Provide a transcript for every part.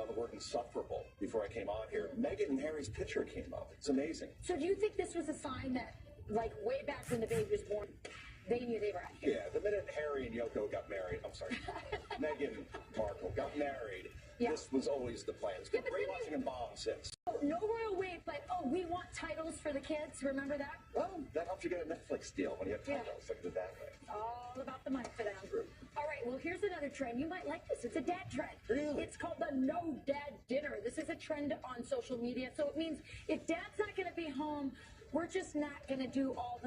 The word insufferable before I came on here. Meghan and Harry's picture came up. It's amazing. So do you think this was a sign that, like, way back when the baby was born, they knew they were out here? Yeah, the minute Harry and Yoko got married, I'm sorry, Meghan Markle got married, this was always the plan. It's been brainwashing and bombs since. Oh, no royal wave, but, oh, we want titles for the kids. Remember that? Well, that helps you get a Netflix deal when you have titles. Look at it that way. All about the money for them. True. All right, well, here's another trend. You might like this. It's a dad trend. Really? It's called the No Dad Dinner. This is a trend on social media. So it means if dad's not going to be home, we're just not going to do all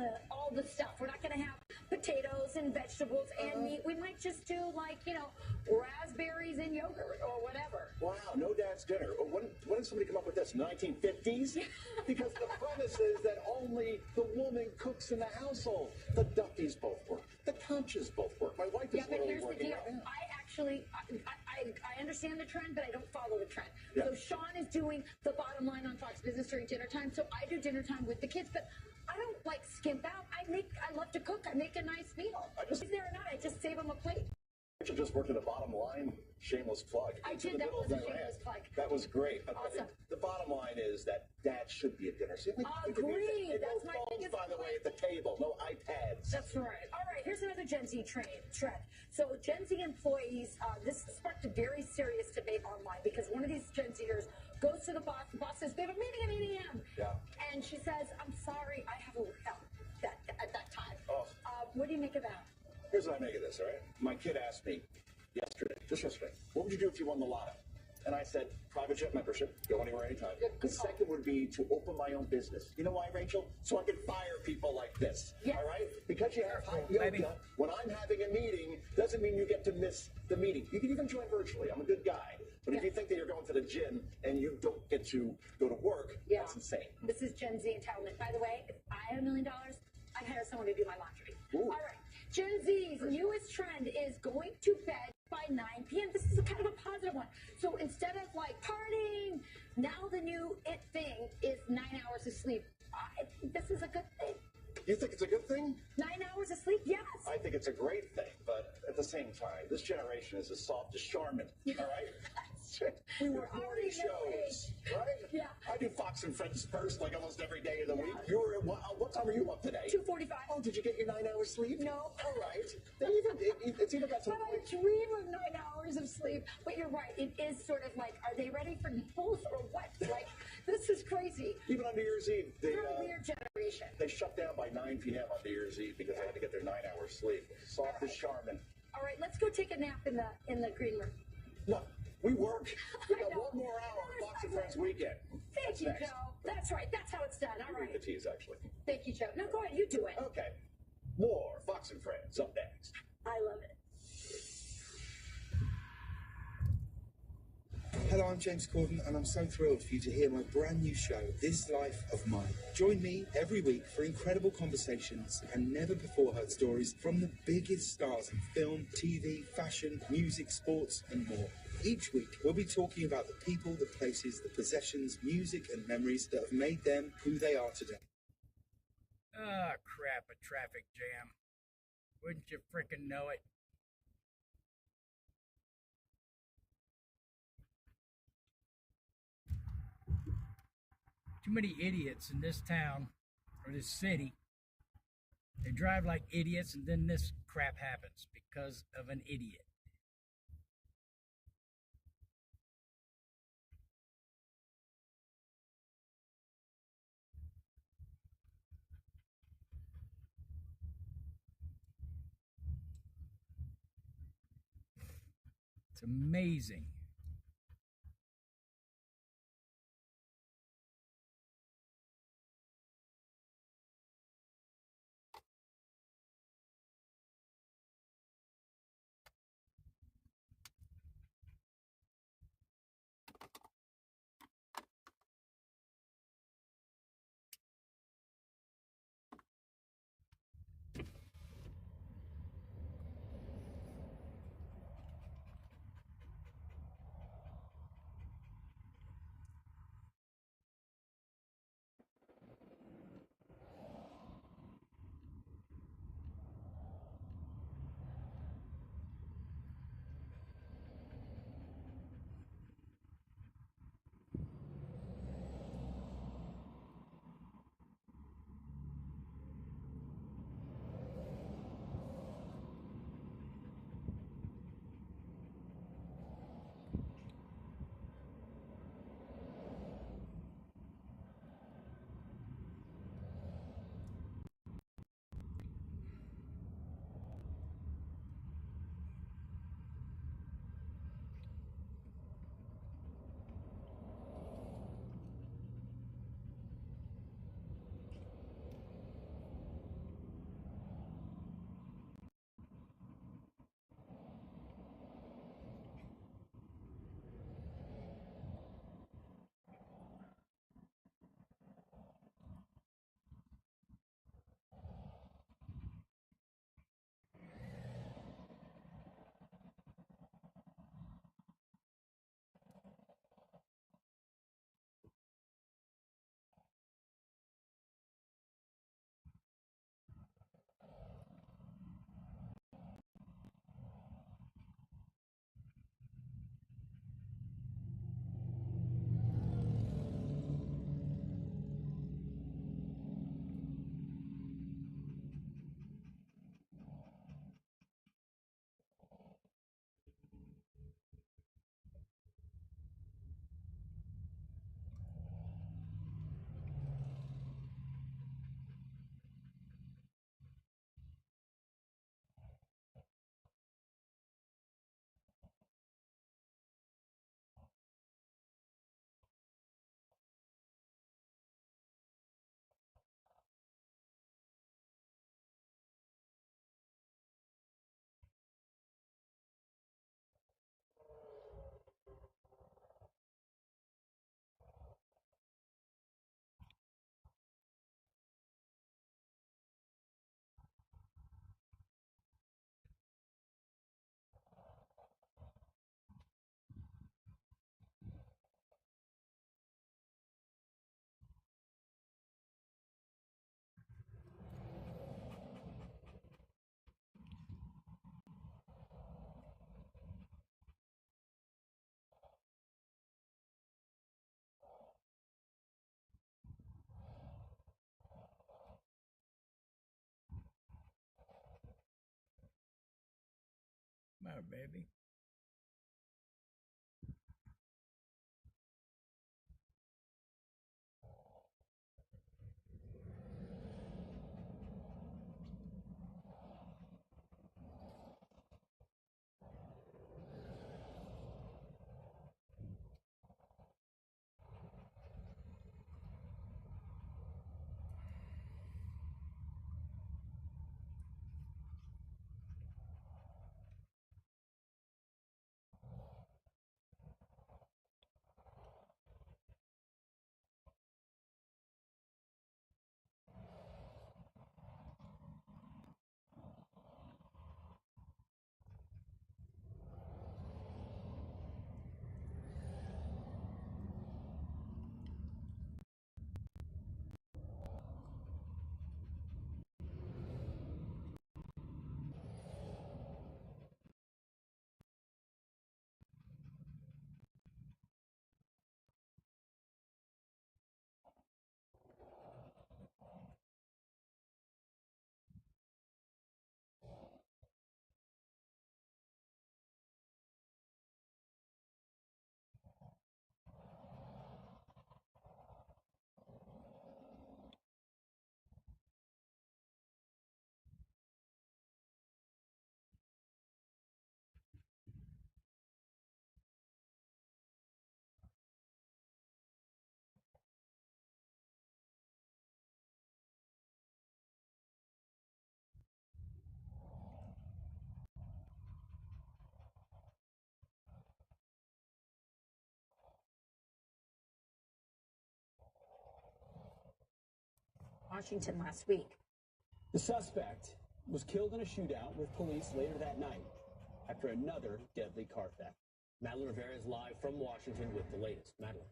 the stuff. We're not going to have potatoes and vegetables and meat. We might just do, like, you know, raspberries and yogurt or whatever. Wow, no dad's dinner. When did somebody come up with this? 1950s? Because the premise is that only the woman cooks in the household. The Duffys both work. The Conchas both work. My wife is literally working right now. I understand the trend, but I don't follow the trend. Yeah. So Sean is doing the bottom line on Fox Business during dinner time. So I do dinner time with the kids, but I don't like skimp out. I love to cook. I make a nice meal. Is there or not? I just save them a plate. Rachel just worked at the bottom line. Shameless plug. I did. That was a shameless plug. That was great. Awesome. The bottom line is that dad should be at dinner. See, agreed. That's no my phones, biggest by the way, at the table. No iPads. That's right. All right. Here's another Gen Z trend. So Gen Z employees, this sparked a very serious debate online because one of these Gen Zers goes to the boss. The boss says, "We have a meeting at 8 a.m." Yeah. And she says, "I'm sorry, I have a workout at that time." Oh. What do you make of that? Here's what I make of this, all right? My kid asked me just yesterday, what would you do if you won the lotto? And I said, private jet membership, go anywhere, anytime. The second would be to open my own business. You know why, Rachel? So I can fire people like this, all right? Because you have high yoga, when I'm having a meeting, doesn't mean you get to miss the meeting. You can even join virtually. I'm a good guy. But if you think that you're going to the gym and you don't get to go to work, that's insane. This is Gen Z entitlement. By the way, if I had $1 million, I'd hire someone to do my laundry. Ooh. All right. Gen Z's newest trend is going to bed by 9 p.m. This is kind of a positive one. So instead of, like, partying, now the new it thing is 9 hours of sleep. I think this is a good thing. You think it's a good thing? 9 hours of sleep? Yes. I think it's a great thing, but at the same time, this generation is as soft as Charmin, all right? We work morning shows, right? Yeah. I do Fox and Friends first, like almost every day of the week. You were what time are you up today? 2:45. Oh, did you get your 9 hours sleep? No. All right. It's even got some. But I dream of 9 hours of sleep. But you're right. It is sort of like, are they ready for nipples or what? Like, this is crazy. Even on New Year's Eve, they're a weird generation. They shut down by 9 p.m. on New Year's Eve because they had to get their 9 hours sleep. Soft as Charmin. All right, let's go take a nap in the green room. No. We work. We got one more hour of Fox and Friends weekend. Thank you, Joe. That's right. That's how it's done. All right. The tease, actually. Thank you, Joe. No, go ahead. You do it. Okay. More Fox and Friends up next. I love it. Hello, I'm James Corden, and I'm so thrilled for you to hear my brand new show, This Life of Mine. Join me every week for incredible conversations and never-before-heard stories from the biggest stars in film, TV, fashion, music, sports, and more. Each week, we'll be talking about the people, the places, the possessions, music, and memories that have made them who they are today. Ah, crap, a traffic jam. Wouldn't you frickin' know it? Too many idiots in this town, or this city. They drive like idiots, and then this crap happens because of an idiot. It's amazing. Come on, baby. Washington last week. The suspect was killed in a shootout with police later that night after another deadly car theft. Madeline Rivera is live from Washington with the latest. Madeline.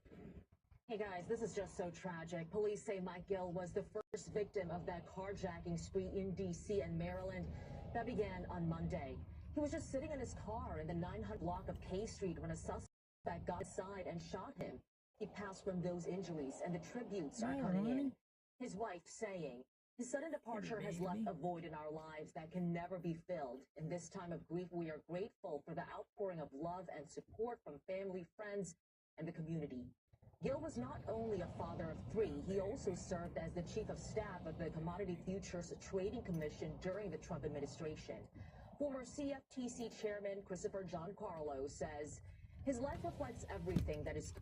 Hey guys, this is just so tragic. Police say Mike Gill was the first victim of that carjacking spree in D.C. and Maryland that began on Monday. He was just sitting in his car in the 900 block of K Street when a suspect got inside and shot him. He passed from those injuries, and the tributes are coming in. His wife saying, his sudden departure has left a void in our lives that can never be filled. In this time of grief, we are grateful for the outpouring of love and support from family, friends, and the community. Gill was not only a father of three, he also served as the chief of staff of the Commodity Futures Trading Commission during the Trump administration. Former CFTC chairman Christopher Giancarlo says his life reflects everything that is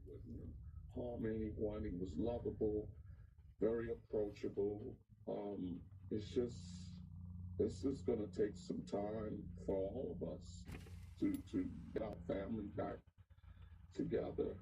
Wouldn't harm anyone. He was lovable, very approachable. It's just going to take some time for all of us to get our family back together.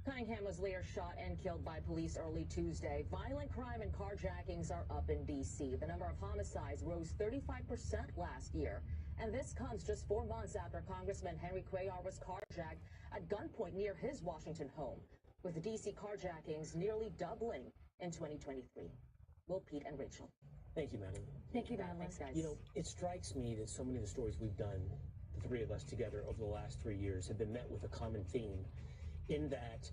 Cunningham was later shot and killed by police early Tuesday. Violent crime and carjackings are up in D.C. The number of homicides rose 35% last year. And this comes just 4 months after Congressman Henry Cuellar was carjacked at gunpoint near his Washington home, with the D.C. carjackings nearly doubling in 2023. Will, Pete, and Rachel. Thank you, Madeline. Thank you, Madeline. Thanks, guys. You know, it strikes me that so many of the stories we've done, the three of us together over the last 3 years, have been met with a common theme in that,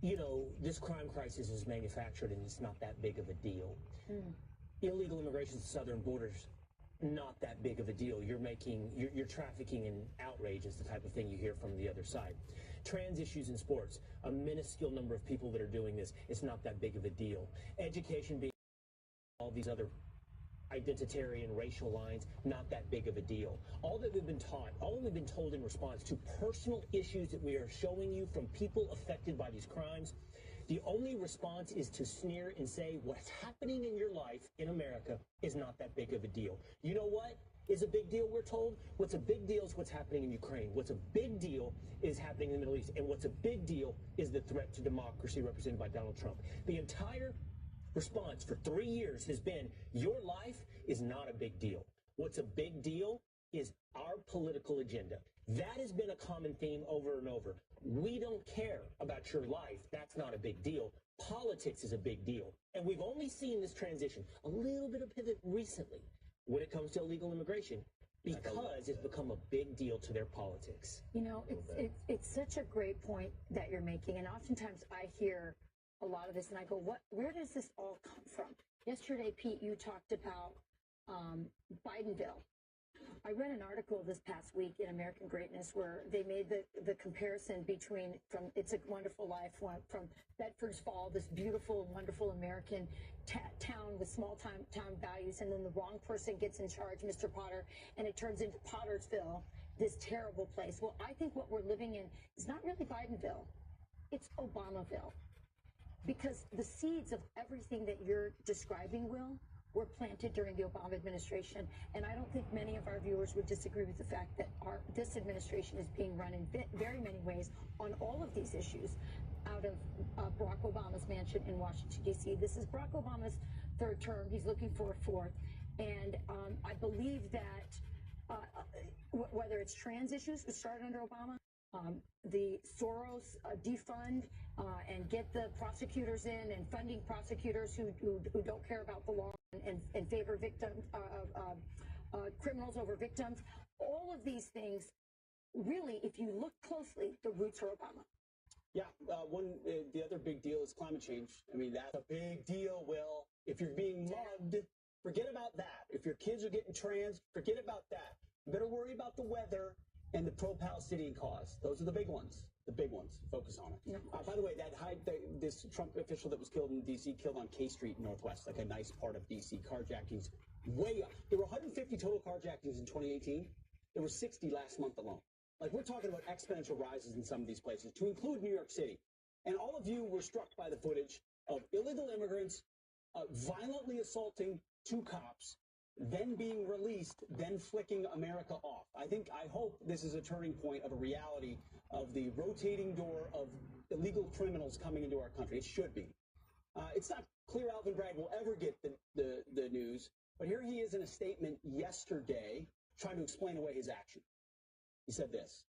you know, this crime crisis is manufactured and it's not that big of a deal. Illegal immigration to the southern borders, not that big of a deal. You're trafficking in outrage is the type of thing you hear from the other side. Trans issues in sports, a minuscule number of people that are doing this, it's not that big of a deal. Education being all these other identitarian racial lines, not that big of a deal. All that we've been taught, all that we've been told in response to personal issues that we are showing you from people affected by these crimes, the only response is to sneer and say what's happening in your life in America is not that big of a deal. You know what is a big deal, we're told? What's a big deal is what's happening in Ukraine. What's a big deal is happening in the Middle East. And what's a big deal is the threat to democracy represented by Donald Trump. The entire response for 3 years has been, your life is not a big deal. What's a big deal is our political agenda. That has been a common theme over and over. We don't care about your life. That's not a big deal. Politics is a big deal. And we've only seen this transition, a little bit of pivot recently when it comes to illegal immigration, because it's become a big deal to their politics. You know, it's such a great point that you're making. And oftentimes I hear a lot of this and I go, where does this all come from? Yesterday, Pete, you talked about Bidenville. I read an article this past week in American Greatness where they made the comparison between from It's a Wonderful Life, from Bedford's Fall, this beautiful, wonderful American town with small town values, and then the wrong person gets in charge, Mr. Potter, and it turns into Pottersville, this terrible place. Well, I think what we're living in is not really Bidenville, it's Obamaville. Because the seeds of everything that you're describing, Will, were planted during the Obama administration. And I don't think many of our viewers would disagree with the fact that this administration is being run in very many ways on all of these issues out of Barack Obama's mansion in Washington, D.C. This is Barack Obama's third term. He's looking for a fourth. And I believe that whether it's trans issues, which started under Obama, the Soros defund and get the prosecutors in and funding prosecutors who don't care about the law and favor victims, criminals over victims. All of these things, really, if you look closely, the roots are Obama. Yeah, the other big deal is climate change. I mean, that's a big deal, Will. If you're being mugged Forget about that. If your kids are getting trans, forget about that. You better worry about the weather and the pro-Palestinian cause. Those are the big ones. The big ones. Focus on it. By the way, this Trump official that was killed in D.C. killed on K Street Northwest, like a nice part of D.C. Carjackings way up. There were 150 total carjackings in 2018. There were 60 last month alone. Like, we're talking about exponential rises in some of these places, to include New York City. And all of you were struck by the footage of illegal immigrants violently assaulting 2 cops, then being released, then flicking America off. I hope this is a turning point of a reality of the rotating door of illegal criminals coming into our country. It should be. It's not clear Alvin Bragg will ever get the news, but here he is in a statement yesterday trying to explain away his action. He said this.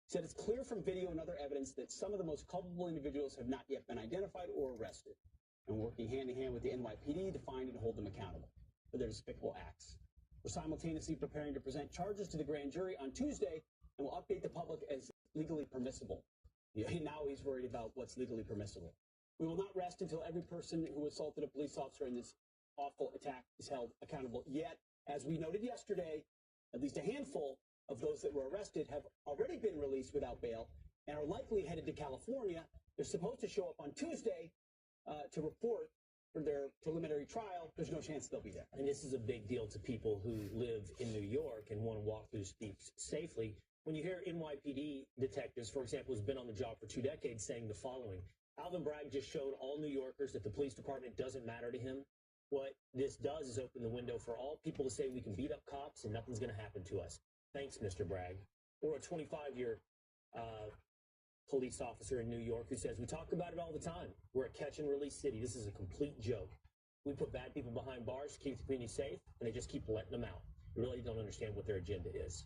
He said, it's clear from video and other evidence that some of the most culpable individuals have not yet been identified or arrested, and working hand in hand with the NYPD to find and hold them accountable for their despicable acts. We're simultaneously preparing to present charges to the grand jury on Tuesday, and will update the public as legally permissible. Now he's worried about what's legally permissible. We will not rest until every person who assaulted a police officer in this awful attack is held accountable. Yet, as we noted yesterday, at least a handful of those that were arrested have already been released without bail and are likely headed to California. They're supposed to show up on Tuesday to report for their preliminary trial. There's no chance they'll be there. And this is a big deal to people who live in New York and want to walk through streets safely. When you hear NYPD detectives, for example, who's been on the job for 2 decades, saying the following: Alvin Bragg just showed all New Yorkers that the police department doesn't matter to him. What this does is open the window for all people to say we can beat up cops and nothing's going to happen to us. Thanks, Mr. Bragg. Or a 25-year police officer in New York who says, we talk about it all the time. We're a catch-and-release city. This is a complete joke. We put bad people behind bars to keep the community safe, and they just keep letting them out. We really don't understand what their agenda is.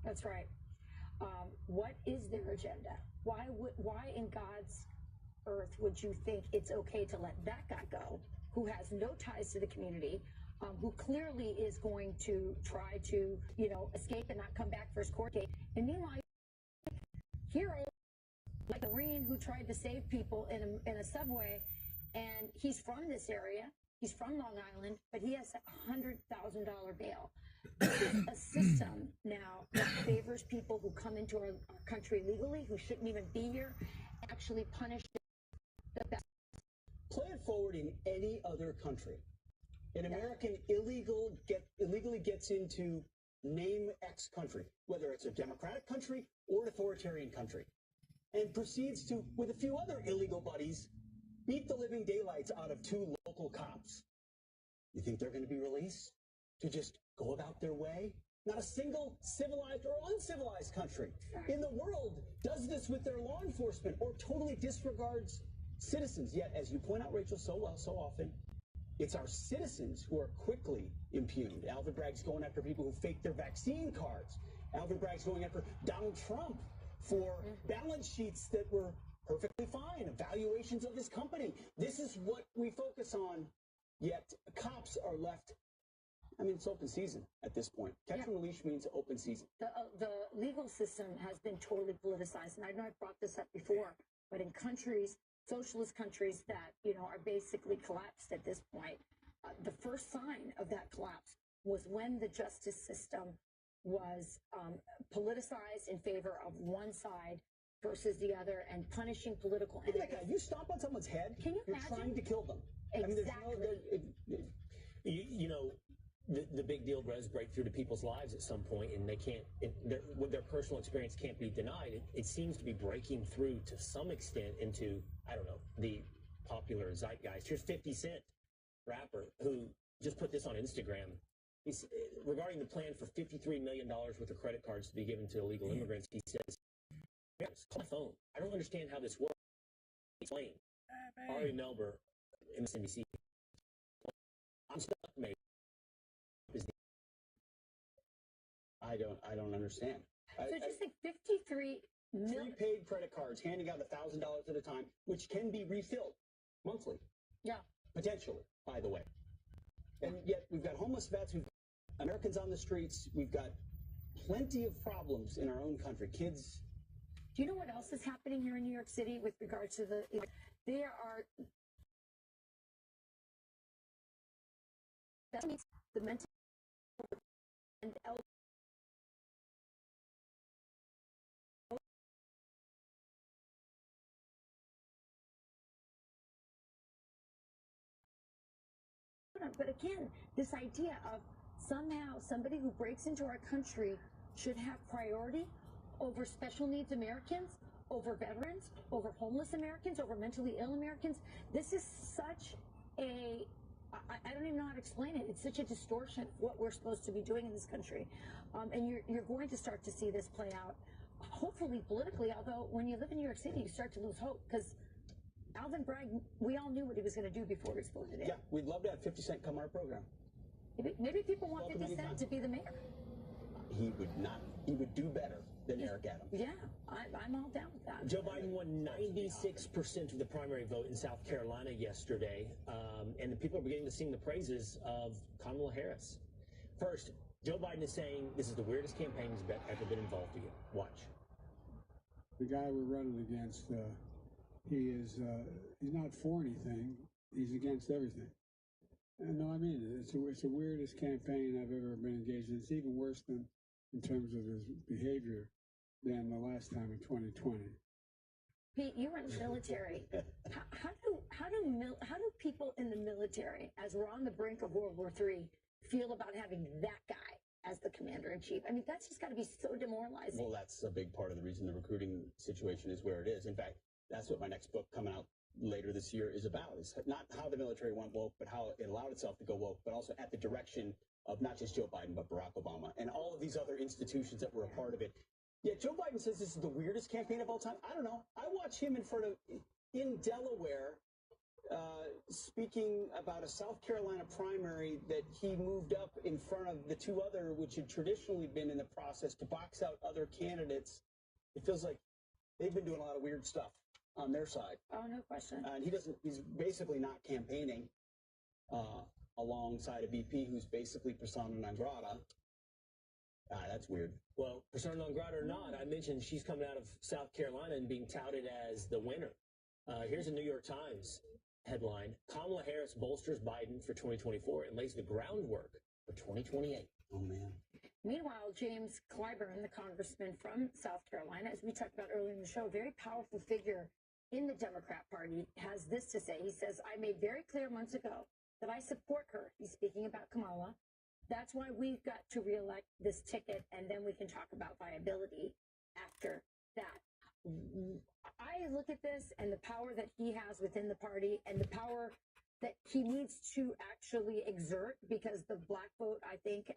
That's right. What is their agenda? Why in God's earth would you think it's okay to let that guy go, who has no ties to the community, who clearly is going to try to, escape and not come back for his court date? And meanwhile, heroes like a Marine who tried to save people in a subway, and he's from this area. He's from Long Island, but he has a $100,000 bail. This is a system now that favors people who come into our country legally, who shouldn't even be here, actually punish the best. Play it forward in any other country. An American illegally gets into name X country, whether it's a democratic country or an authoritarian country, and proceeds to, with a few other illegal buddies, beat the living daylights out of 2 local cops. You think they're going to be released to just go about their way? Not a single civilized or uncivilized country in the world does this with their law enforcement or totally disregards citizens. Yet, as you point out, Rachel, so well, so often, it's our citizens who are quickly impugned. Alvin Bragg's going after people who fake their vaccine cards. Alvin Bragg's going after Donald Trump for balance sheets that were perfectly fine, evaluations of his company. This is what we focus on, yet cops are left. I mean, it's open season at this point. Catch and release means open season. The legal system has been totally politicized, and I know I've brought this up before, but in countries, socialist countries that, are basically collapsed at this point, the first sign of that collapse was when the justice system was politicized in favor of one side versus the other and punishing political enemies. Look at that guy. You stomp on someone's head, Can you you're imagine? trying to kill them. Exactly. The big deal does break through to people's lives at some point, and they can't, their personal experience can't be denied. It seems to be breaking through to some extent into, I don't know, the popular zeitgeist. Here's 50 Cent, rapper, who just put this on Instagram. He's regarding the plan for $53 million worth of credit cards to be given to illegal immigrants. He says, call my phone. I don't understand how this works. Explain. Ari Melber, MSNBC. I'm stuck, mate. I don't understand. So just like 53 million prepaid credit cards handing out $1,000 at a time, which can be refilled monthly. Yeah. Potentially, by the way. And yet we've got homeless vets, we've got Americans on the streets, we've got plenty of problems in our own country. Kids. Do you know what else is happening here in New York City with regards to there are the mental and but again, this idea of somehow somebody who breaks into our country should have priority over special needs Americans, over veterans, over homeless Americans, over mentally ill Americans. This is such a, I don't even know how to explain it. It's such a distortion of what we're supposed to be doing in this country. And you're going to start to see this play out, hopefully politically, although when you live in New York City, you start to lose hope because Alvin Bragg, we all knew what he was going to do before he was voted in. Yeah, we'd love to have 50 Cent come on our program. Maybe people want 50 Cent to be the mayor. He would not. He would do better than Eric Adams. Yeah, I'm all down with that. Joe Biden won 96% of the primary vote in South Carolina yesterday, and the people are beginning to sing the praises of Kamala Harris. First, Joe Biden is saying this is the weirdest campaign he's ever been involved in. Watch. The guy we're running against, he's not for anything. He's against everything. No, I mean it. It's the weirdest campaign I've ever been engaged in. It's even worse than in terms of his behavior than the last time in 2020. Pete, you were in the military. How do people in the military, as we're on the brink of World War III, feel about having that guy as the commander-in-chief? I mean, that's just got to be so demoralizing. Well, that's a big part of the reason the recruiting situation is where it is. In fact, that's what my next book coming out later this year is about. It's not how the military went woke, but how it allowed itself to go woke, but also at the direction of not just Joe Biden, but Barack Obama and all of these other institutions that were a part of it. Yeah, Joe Biden says this is the weirdest campaign of all time. I don't know. I watch him in Delaware, speaking about a South Carolina primary that he moved up in front of the two other, which had traditionally been in the process to box out other candidates. It feels like they've been doing a lot of weird stuff on their side. Oh, no question. And he's basically not campaigning alongside a VP who's basically persona non grata. That's weird. Well, persona non grata or not, I mentioned she's coming out of South Carolina and being touted as the winner. Here's a New York Times headline. Kamala Harris bolsters Biden for 2024 and lays the groundwork for 2028. Oh, man. Meanwhile, James Clyburn, the congressman from South Carolina, as we talked about earlier in the show, very powerful figure in the Democrat Party, has this to say. He says, I made very clear months ago that I support her. He's speaking about Kamala. That's why we've got to reelect this ticket, and then we can talk about viability after that. I look at this and the power that he has within the party and the power that he needs to actually exert, because the black vote, I think,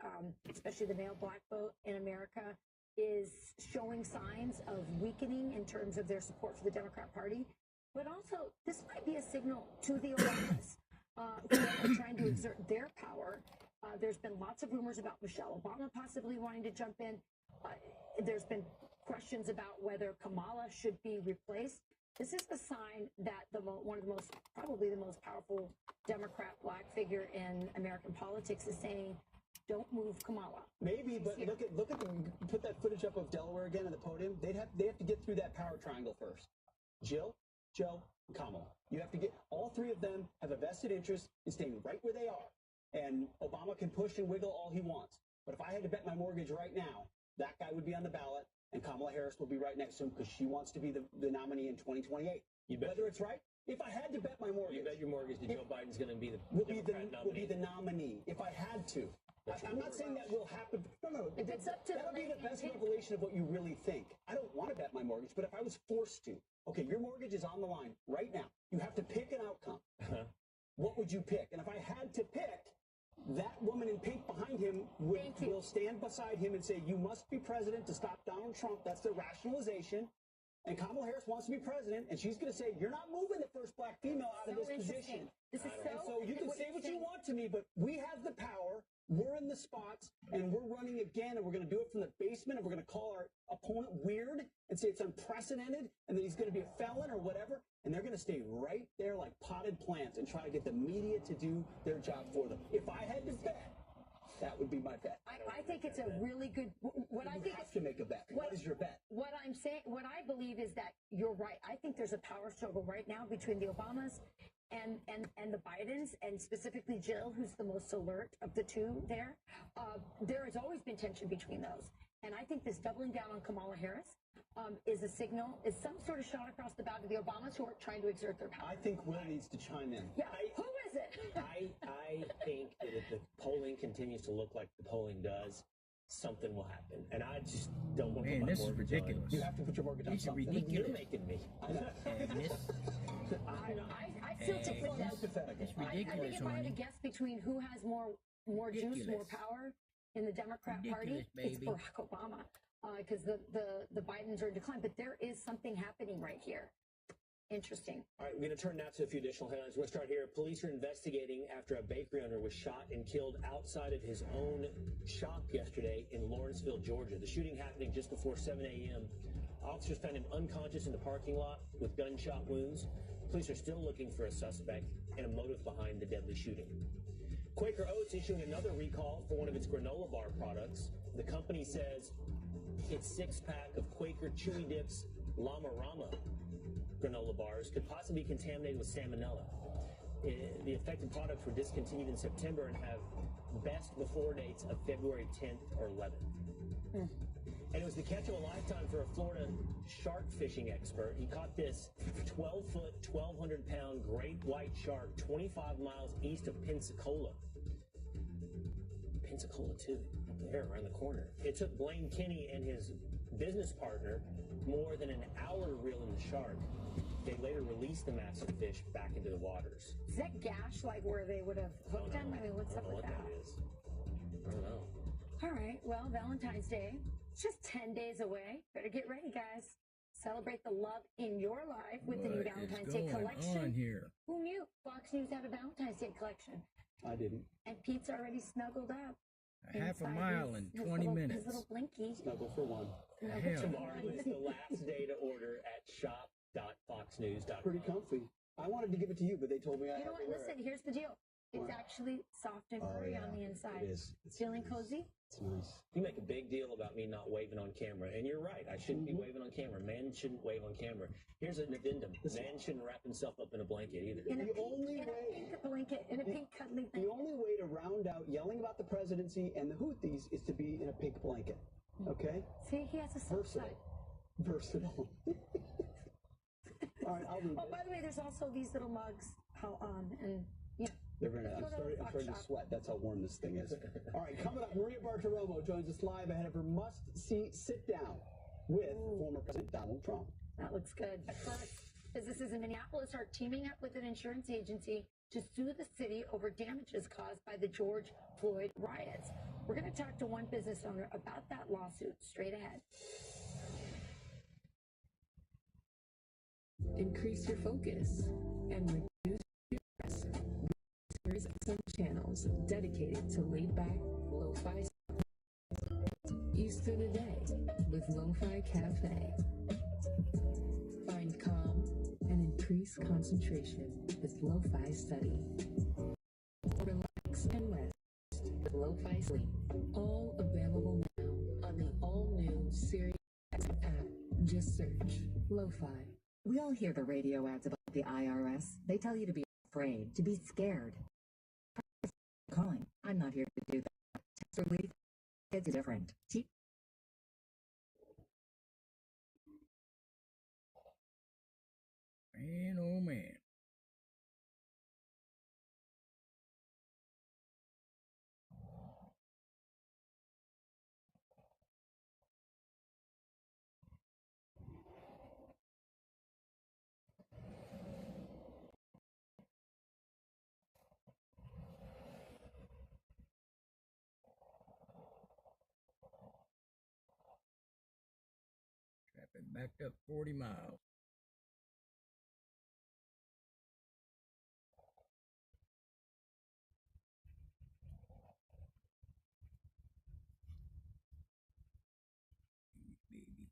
especially the male black vote in America, is showing signs of weakening in terms of their support for the Democrat Party. But also, this might be a signal to the Obamas who are trying to exert their power. There's been lots of rumors about Michelle Obama possibly wanting to jump in. There's been questions about whether Kamala should be replaced. This is the sign that probably the most powerful Democrat black figure in American politics is saying, don't move Kamala. Maybe, but put that footage up of Delaware again at the podium. They have to get through that power triangle first. Jill, Joe, and Kamala. You have to get, all three of them have a vested interest in staying right where they are. And Obama can push and wiggle all he wants. But if I had to bet my mortgage right now, that guy would be on the ballot, and Kamala Harris will be right next to him because she wants to be the nominee in 2028. Whether it's right, if I had to bet my mortgage. You bet your mortgage that Joe Biden's going to be will be the nominee if I had to. I'm not saying that will happen. No. If it's up to that would be the best revelation of what you really think. I don't want to bet my mortgage, but if I was forced to, okay, your mortgage is on the line right now. You have to pick an outcome. What would you pick? And if I had to pick, that woman in pink behind him will stand beside him and say, you must be president to stop Donald Trump. That's the rationalization. And Kamala Harris wants to be president, and she's going to say, you're not moving the first black female out of this position. This is so you can say what you want to me, but we have the power. We're in the spots, and we're running again, and we're going to do it from the basement, and we're going to call our opponent weird and say it's unprecedented, and that he's going to be a felon or whatever, and they're going to stay right there like potted plants and try to get the media to do their job for them. If I had to bet, that would be my bet. I think it's a really good. What I think have to make a bet. What is your bet? What I'm saying, what I believe is that you're right. I think there's a power struggle right now between the Obamas and the Bidens, and specifically Jill, who's the most alert of the two there, there has always been tension between those. And I think this doubling down on Kamala Harris is a signal, is some sort of shot across the bow to the Obamas who are trying to exert their power. I think Will needs to chime in. Yeah, who is it? I think that if the polling continues to look like the polling does, something will happen. And I just don't want to put my this is mortgage ridiculous. on. You have to put your mortgage on It's something. ridiculous. You're making me. Agnes. I feel to put that. It's I think ridiculous, if I had to honey. guess between who has more juice, more Ridiculous. power in the Democrat Party, Ridiculous, it's baby. Barack Obama. Because the Bidens are in decline. But there is something happening right here. Interesting. All right, we're going to turn now to a few additional headlines. We're going to start here. Police are investigating after a bakery owner was shot and killed outside of his own shop yesterday in Lawrenceville, Georgia. The shooting happening just before 7 a.m. Officers found him unconscious in the parking lot with gunshot wounds. Police are still looking for a suspect and a motive behind the deadly shooting. Quaker Oats issuing another recall for one of its granola bar products. The company says its six-pack of Quaker Chewy Dips Llama Rama granola bars could possibly be contaminated with salmonella. The affected products were discontinued in September and have best before dates of February 10th or 11th. And it was the catch of a lifetime for a Florida shark fishing expert. He caught this 12-foot, 1,200-pound great white shark 25 miles east of Pensacola. Pensacola, too, up there around the corner. It took Blaine Kinney and his business partner more than an hour to reel in the shark. They later released the massive fish back into the waters. Is that gash like where they would have hooked him? I mean, what's up with that? I don't know. All right. Well, Valentine's Day. It's just 10 days away. Better get ready, guys. Celebrate the love in your life with the new What Valentine's is Day going collection. on here? Who knew Fox News had a Valentine's Day collection? I didn't. And Pete's already snuggled up. A half a inside mile his- in his 20 little- minutes. His little blinky. Snuggle for one. Hell. Tomorrow is the last day to order at shop.foxnews.com. Pretty comfy. I wanted to give it to you, but they told me I You know had to what? wear Listen, it. here's the deal. It's What? actually soft and furry on the inside. It is. It's Feeling nice. cozy? It's nice. You make a big deal about me not waving on camera, and you're right. I shouldn't be waving on camera. Men shouldn't wave on camera. Here's an addendum. Man shouldn't wrap himself up in a blanket either. In a The pink, only in a way- pink blanket, in a pink cuddly thing. The only way to round out yelling about the presidency and the Houthis is to be in a pink blanket. Okay? See, he has a soft Versatile. side. Versatile. All right, I'll read Oh, it. by the way, there's also these little mugs. And yeah. They're very nice. I'm Go to starting Fox to Shop. sweat. That's how warm this thing is. All right, coming up, Maria Bartiromo joins us live ahead of her must-see sit-down with former President Donald Trump. That looks good. But first, businesses in Minneapolis are teaming up with an insurance agency to sue the city over damages caused by the George Floyd riots. We're going to talk to one business owner about that lawsuit straight ahead. Increase your focus and reduce your stress. There's some channels dedicated to laid-back, lo-fi Ease through the day with Lo-Fi Cafe. Find calm and increase concentration with Lo-Fi Study. Relax and rest with Lo-Fi Sleep. All available now on the all-new Sirius app. Just search Lo-Fi. We all hear the radio ads about the IRS. They tell you to be afraid, to be scared. Calling. I'm not here to do that. Tax relief, it's different. Man, oh man. Traffic backed up 40 miles. Baby.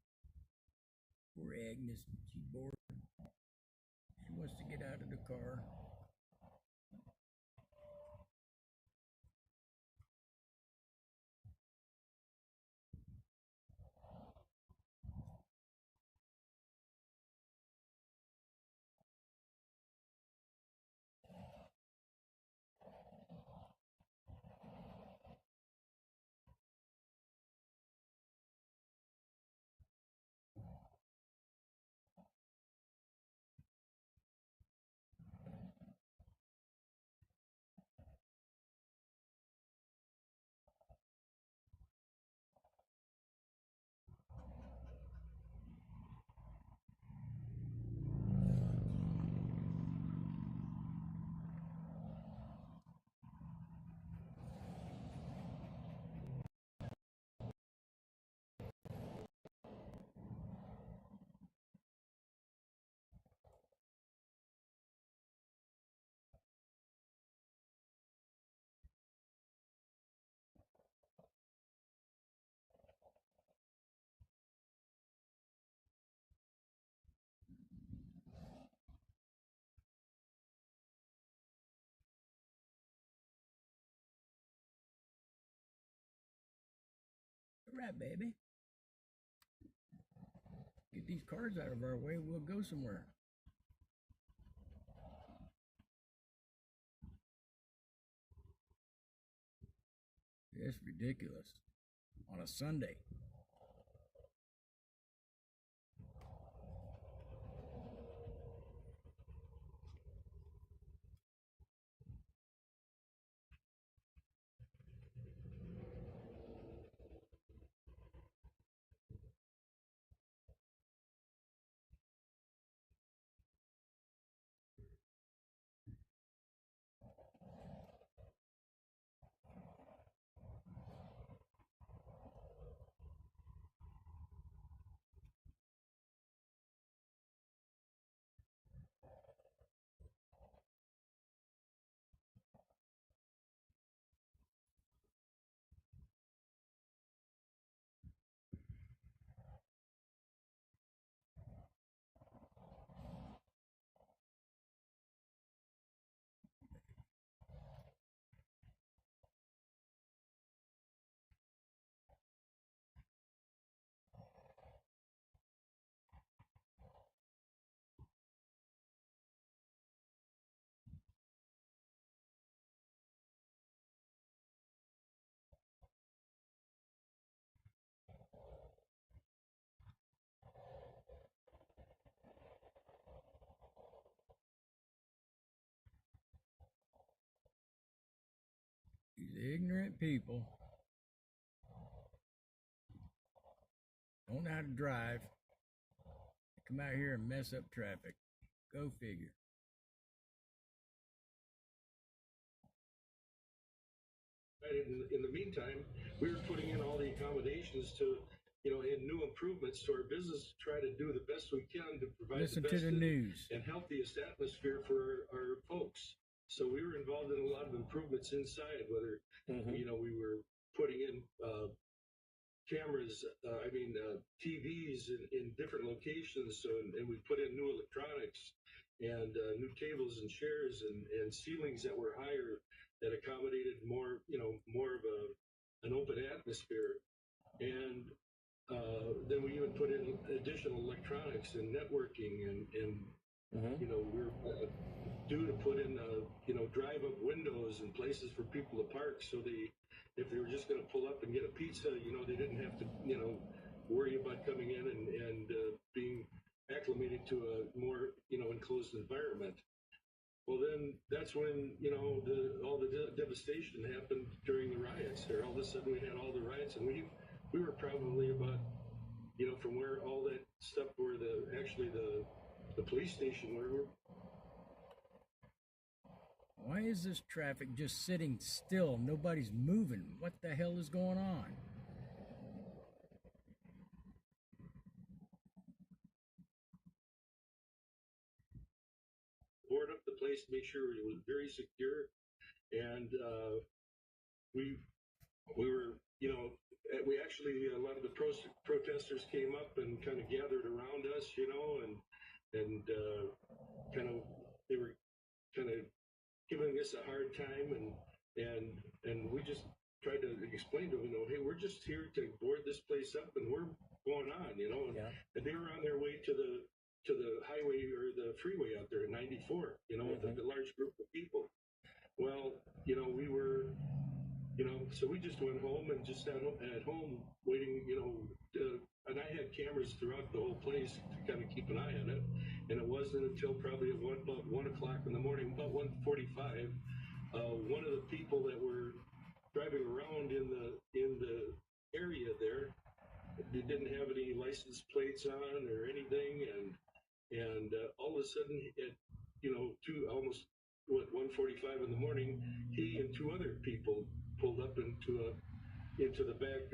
Poor Agnes, she's bored. She wants to get out of the car. Crap, baby. Get these cars out of our way, we'll go somewhere. It's ridiculous. On a Sunday. These ignorant people don't know how to drive. They come out here and mess up traffic. Go figure. In the meantime, we were putting in all the accommodations to, and new improvements to our business to try to do the best we can to provide Listen the best to the news and healthiest atmosphere for our folks. So we were involved in a lot of improvements inside, whether, we were putting in cameras, TVs in different locations. So, and we put in new electronics and new tables and chairs and ceilings that were higher that accommodated more of an open atmosphere. And then we even put in additional electronics and networking and we're due to put in, drive-up windows and places for people to park so if they were just going to pull up and get a pizza, they didn't have to, worry about coming in and being acclimated to a more, enclosed environment. Well, then that's when, all the devastation happened during the riots there. All of a sudden we had all the riots, and we were probably about, from where all that stuff where the police station where we're. Why is this traffic just sitting still? Nobody's moving. What the hell is going on? Board up the place to make sure it was very secure, and we were, we actually, a lot of the protesters came up and kind of gathered around us, and they were kind of giving us a hard time, and we just tried to explain to them, hey, we're just here to board this place up, and we're going on, and they were on their way to the highway or the freeway out there at 94, with a large group of people. Well, we were, so we just went home and just sat at home waiting, and I had cameras throughout the whole place to kind of keep an eye on it. And it wasn't until probably about 1 o'clock in the morning, about 1:45, one of the people that were driving around in the area there, they didn't have any license plates on or anything, and all of a sudden at almost 1:45 in the morning, he and two other people pulled up into the back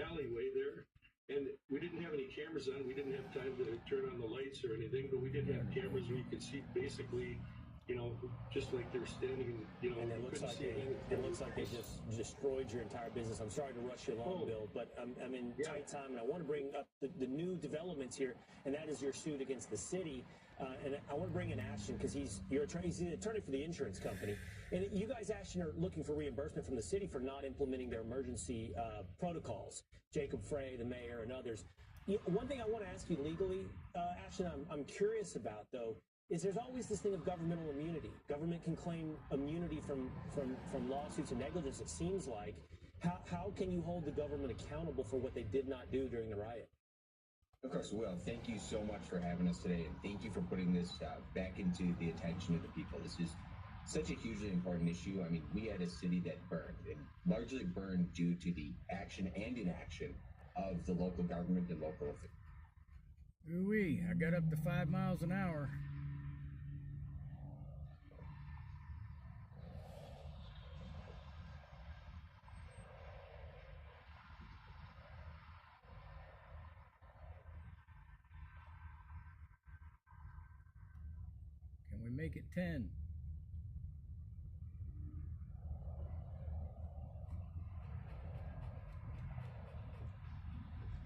alleyway there. And we didn't have any cameras on. We didn't have time to turn on the lights or anything, but we did have cameras where you could see basically, just like they're standing, and it looks like they just destroyed your entire business. I'm sorry to rush you along, Bill, but I'm in tight time, and I want to bring up the new developments here, and that is your suit against the city. And I want to bring in Ashton because he's the attorney for the insurance company. And you guys, Ashton, are looking for reimbursement from the city for not implementing their emergency protocols. Jacob Frey, the mayor, and others. One thing I want to ask you legally, Ashton, I'm curious about, though, is there's always this thing of governmental immunity. Government can claim immunity from lawsuits and negligence, it seems like. How can you hold the government accountable for what they did not do during the riot? Of course, Will. Thank you so much for having us today, and thank you for putting this back into the attention of the people. This is such a hugely important issue. I mean, we had a city that burned, and largely burned due to the action and inaction of the local government and local officials. Ooh-wee, I got up to 5 miles an hour. Can we make it 10?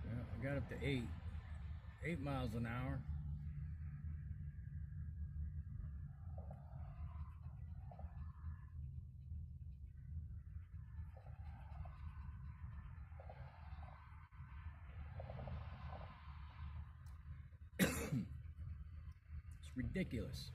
Well, I got up to 8. 8 miles an hour. It's ridiculous.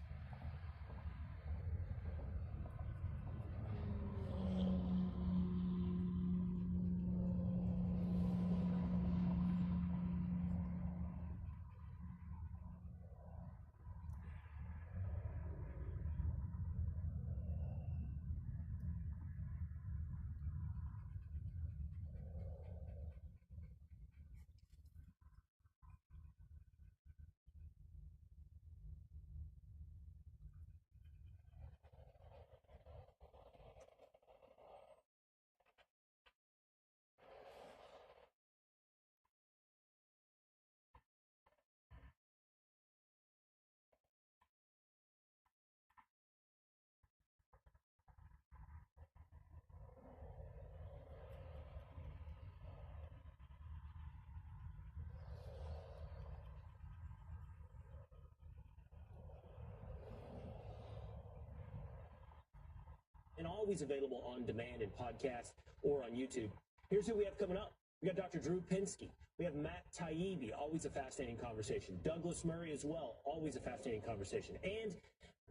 And always available on demand and podcast or on YouTube. Here's who we have coming up. We got Dr. Drew Pinsky. We have Matt Taibbi, always a fascinating conversation. Douglas Murray as well, always a fascinating conversation. And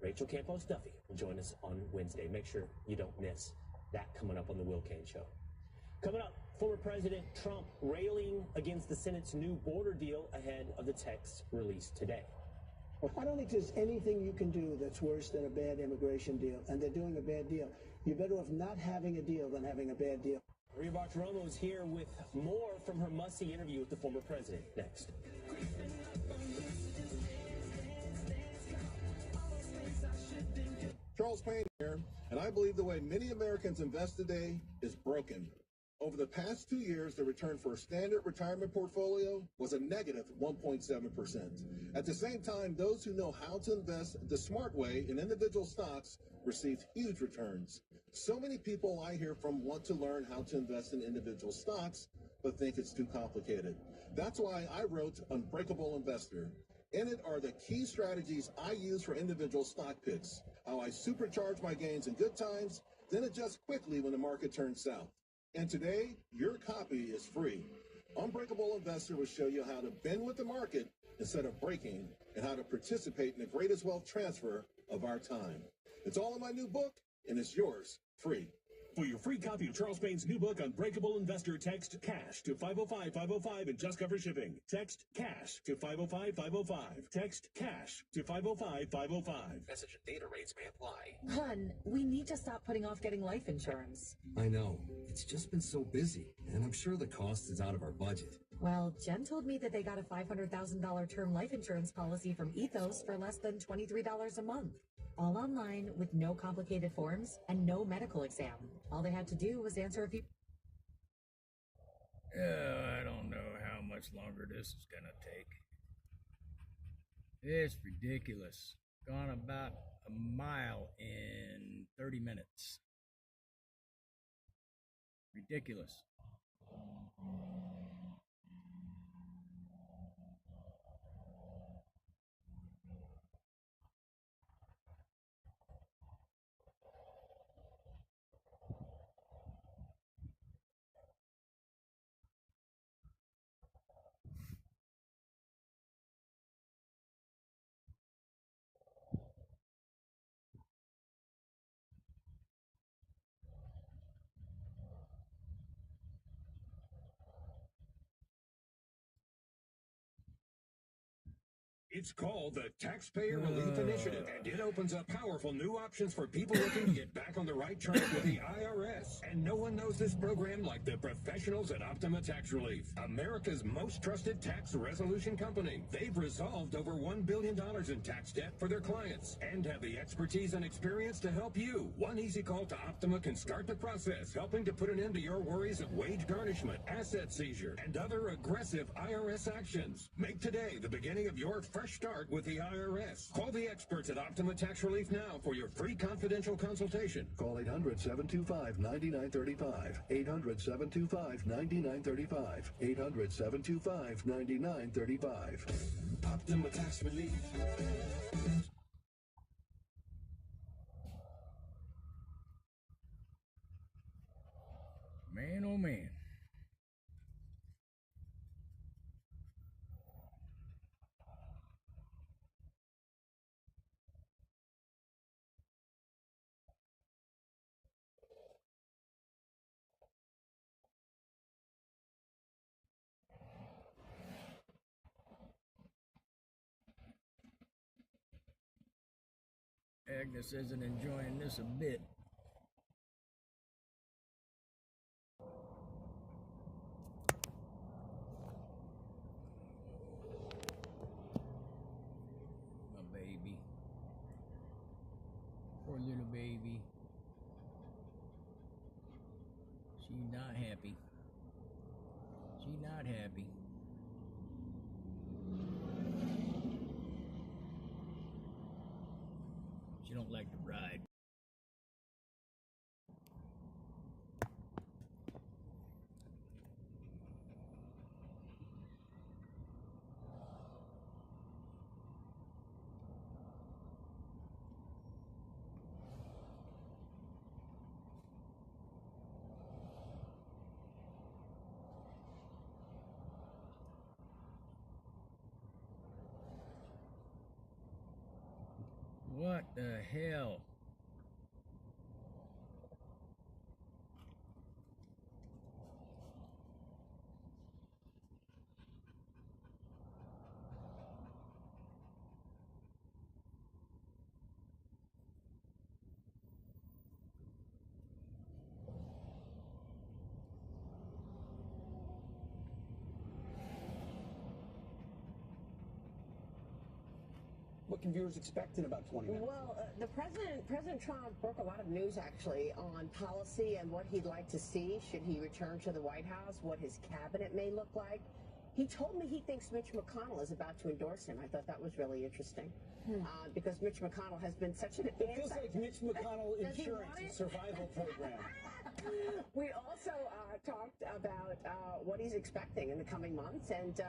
Rachel Campos Duffy will join us on Wednesday. Make sure you don't miss that coming up on the Will Kane Show. Coming up, former President Trump railing against the Senate's new border deal ahead of the text released today. I don't think there's anything you can do that's worse than a bad immigration deal, and they're doing a bad deal. You're better off not having a deal than having a bad deal. Maria Bartiromo is here with more from her must-see interview with the former president. Next. Charles Payne here, and I believe the way many Americans invest today is broken. Over the past 2 years, the return for a standard retirement portfolio was a negative 1.7%. At the same time, those who know how to invest the smart way in individual stocks received huge returns. So many people I hear from want to learn how to invest in individual stocks, but think it's too complicated. That's why I wrote Unbreakable Investor. In it are the key strategies I use for individual stock picks, how I supercharge my gains in good times, then adjust quickly when the market turns south. And today, your copy is free. Unbreakable Investor will show you how to bend with the market instead of breaking, and how to participate in the greatest wealth transfer of our time. It's all in my new book, and it's yours, free. For your free copy of Charles Payne's new book, Unbreakable Investor, text CASH to 505-505 and just cover shipping. Text CASH to 505-505. Text CASH to 505-505. Message and data rates may apply. Hun, we need to stop putting off getting life insurance. I know. It's just been so busy, and I'm sure the cost is out of our budget. Well, Jen told me that they got a $500,000 term life insurance policy from Ethos for less than $23 a month. All online with no complicated forms and no medical exam. All they had to do was answer a few. I don't know how much longer this is gonna take. It's ridiculous. Gone about a mile in 30 minutes. Ridiculous. It's called the Taxpayer Relief Initiative, and it opens up powerful new options for people looking to get back on the right track with the IRS. And no one knows this program like the professionals at Optima Tax Relief, America's most trusted tax resolution company. They've resolved over $1 billion in tax debt for their clients and have the expertise and experience to help you. One easy call to Optima can start the process, helping to put an end to your worries of wage garnishment, asset seizure, and other aggressive IRS actions. Make today the beginning of your fresh start with the IRS. Call the experts at Optima Tax Relief now for your free confidential consultation. Call 800-725-9935. 800-725-9935. 800-725-9935. Optima Tax Relief. Man, oh man. Agnes isn't enjoying this a bit. My baby. Poor little baby. She's not happy. She's not happy. She don't like to ride. What the hell? What can viewers expect in about 20 minutes? Well, President Trump broke a lot of news actually on policy and what he'd like to see should he return to the White House, what his cabinet may look like. He told me he thinks Mitch McConnell is about to endorse him. I thought that was really interesting because Mitch McConnell has been such an It feels like Mitch McConnell Does he Insurance want it? Survival Program. We also talked about what he's expecting in the coming months, and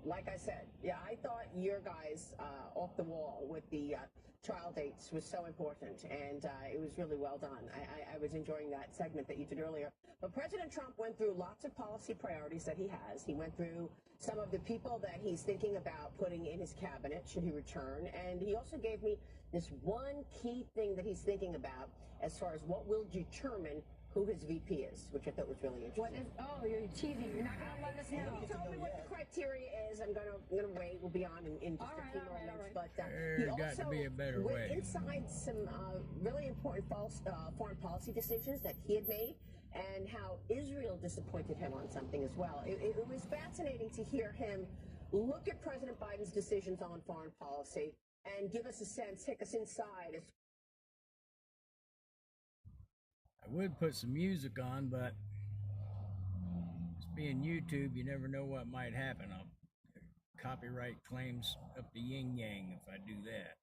like I said, yeah, I thought your guys off the wall with the trial dates was so important, and it was really well done. I was enjoying that segment that you did earlier. But President Trump went through lots of policy priorities that he has. He went through some of the people that he's thinking about putting in his cabinet should he return, and he also gave me this one key thing that he's thinking about as far as what will determine who his VP is, which I thought was really interesting. Oh, you're teasing. You're not going to let us know. He told me what the criteria is. I'm gonna wait. We'll be on in just a few more minutes. But he There's got to be a better went way. inside some really important foreign policy decisions that he had made, and how Israel disappointed him on something as well. It was fascinating to hear him look at President Biden's decisions on foreign policy and give us a sense, take us inside. I would put some music on, but it's being YouTube, you never know what might happen. I'll copyright claims up the yin yang if I do that.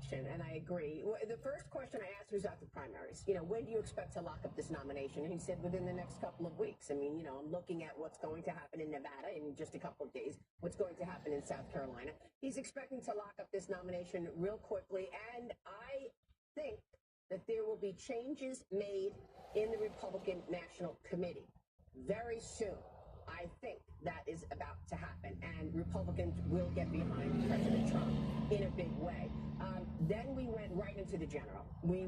And I agree. The first question I asked was about the primaries. You know, when do you expect to lock up this nomination? And he said within the next couple of weeks. I mean, you know, I'm looking at what's going to happen in Nevada in just a couple of days, what's going to happen in South Carolina. He's expecting to lock up this nomination real quickly, and I think that there will be changes made in the Republican National Committee very soon. I think that is about to happen, and Republicans will get behind President Trump in a big way. Then we went right into the general. We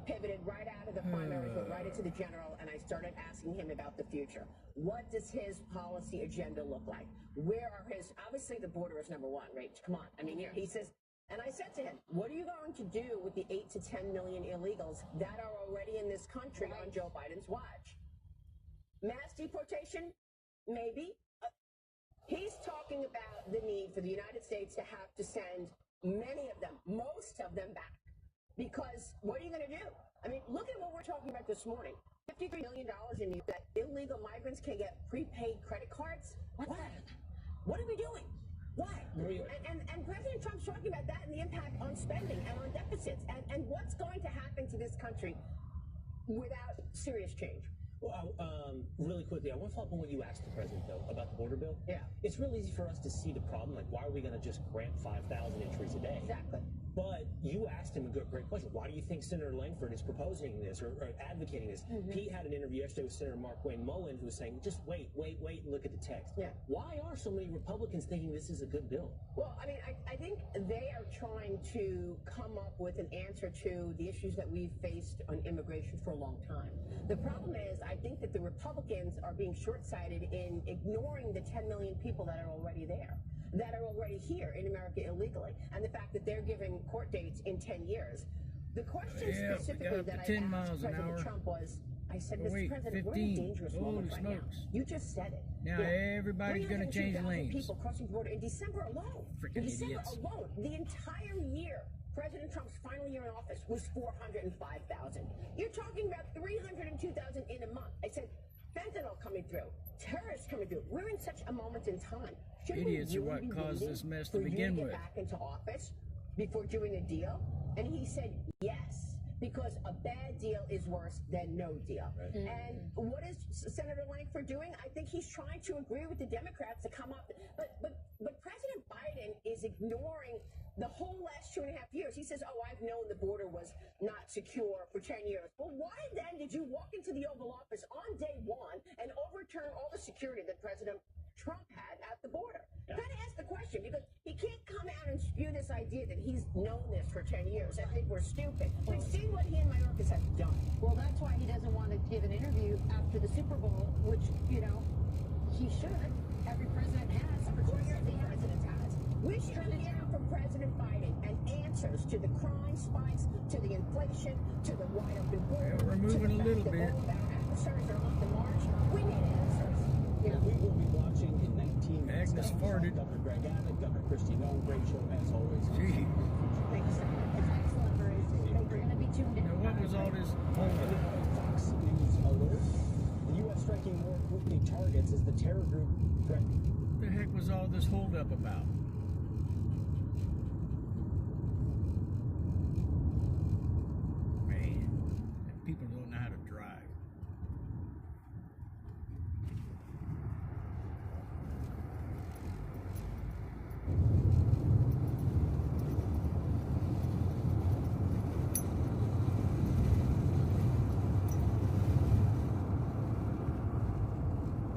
pivoted right out of the primaries, went invited to the general, and I started asking him about the future. What does his policy agenda look like? Where are his, obviously the border is number one, right? Come on. I mean, here, he says, and I said to him, what are you going to do with the 8 to 10 million illegals that are already in this country on Joe Biden's watch? Mass deportation? Maybe. He's talking about the need for the United States to have to send many of them, most of them back. Because what are you going to do? I mean, look at what we're talking about this morning. $53 million in use that illegal migrants can get prepaid credit cards? What? What are we doing? Why? And President Trump's talking about that and the impact on spending and on deficits and what's going to happen to this country without serious change. Well, really quickly, I want to follow up on what you asked the president, though, about the border bill. Yeah. It's really easy for us to see the problem. Like, why are we going to just grant 5,000 entries a day? Exactly. But you asked him a great question. Why do you think Senator Langford is proposing this or advocating this? Pete had an interview yesterday with Senator Mark Wayne Mullen, who was saying, just wait, and look at the text. Yeah. Why are so many Republicans thinking this is a good bill? Well, I mean, I think they are trying to come up with an answer to the issues that we've faced on immigration for a long time. The problem is, I think that the Republicans are being short-sighted in ignoring the 10 million people that are already there, that are already here in America illegally, and the fact that they're giving court dates in 10 years. The question specifically that I asked President Trump was, I said, Mr. President, we're in a dangerous moment right now. You just said it. Now everybody's going to change lanes. People crossing the border in December alone. Freaking idiots. Alone, the entire year, President Trump's final year in office was 405,000. You're talking about 302,000 in a month. I said, fentanyl coming through, terrorists coming through. We're in such a moment in time. Should Idiots we are what really caused this mess to for begin you to with. get back into office before doing a deal? And he said yes, because a bad deal is worse than no deal. Right. And what is Senator Langford doing? I think he's trying to agree with the Democrats to come up, but President Biden is ignoring the whole last 2.5 years. He says, oh, I've known the border was not secure for 10 years. Well, why then did you walk into the Oval Office on day one and overturn all the security that President Trump had at the border? Yeah. Gotta ask the question, because he can't come out and spew this idea that he's known this for 10 years. I think we're stupid. We've seen what he and Mayorkas have done. Well, that's why he doesn't want to give an interview after the Super Bowl, which, you know, he should. Every president has. Of course, every president has. We should hear from President Biden and answers to the crime spikes, to the inflation, to the wide open border. Yeah, we're moving a little bit. All of our adversaries are off the march. We need answers. You know, we will be watching in 19 minutes. Agnes farted. Governor Greg Abbott, Governor Christie Noem, great show as always. Gee. Thank you so much. It's excellent, Bruce. We're going to be tuned in. Now, what was all this? Fox News alert. The U.S. striking more weekly targets as the terror group threatened. What the heck was all this holdup about? Man, people don't know how to drive.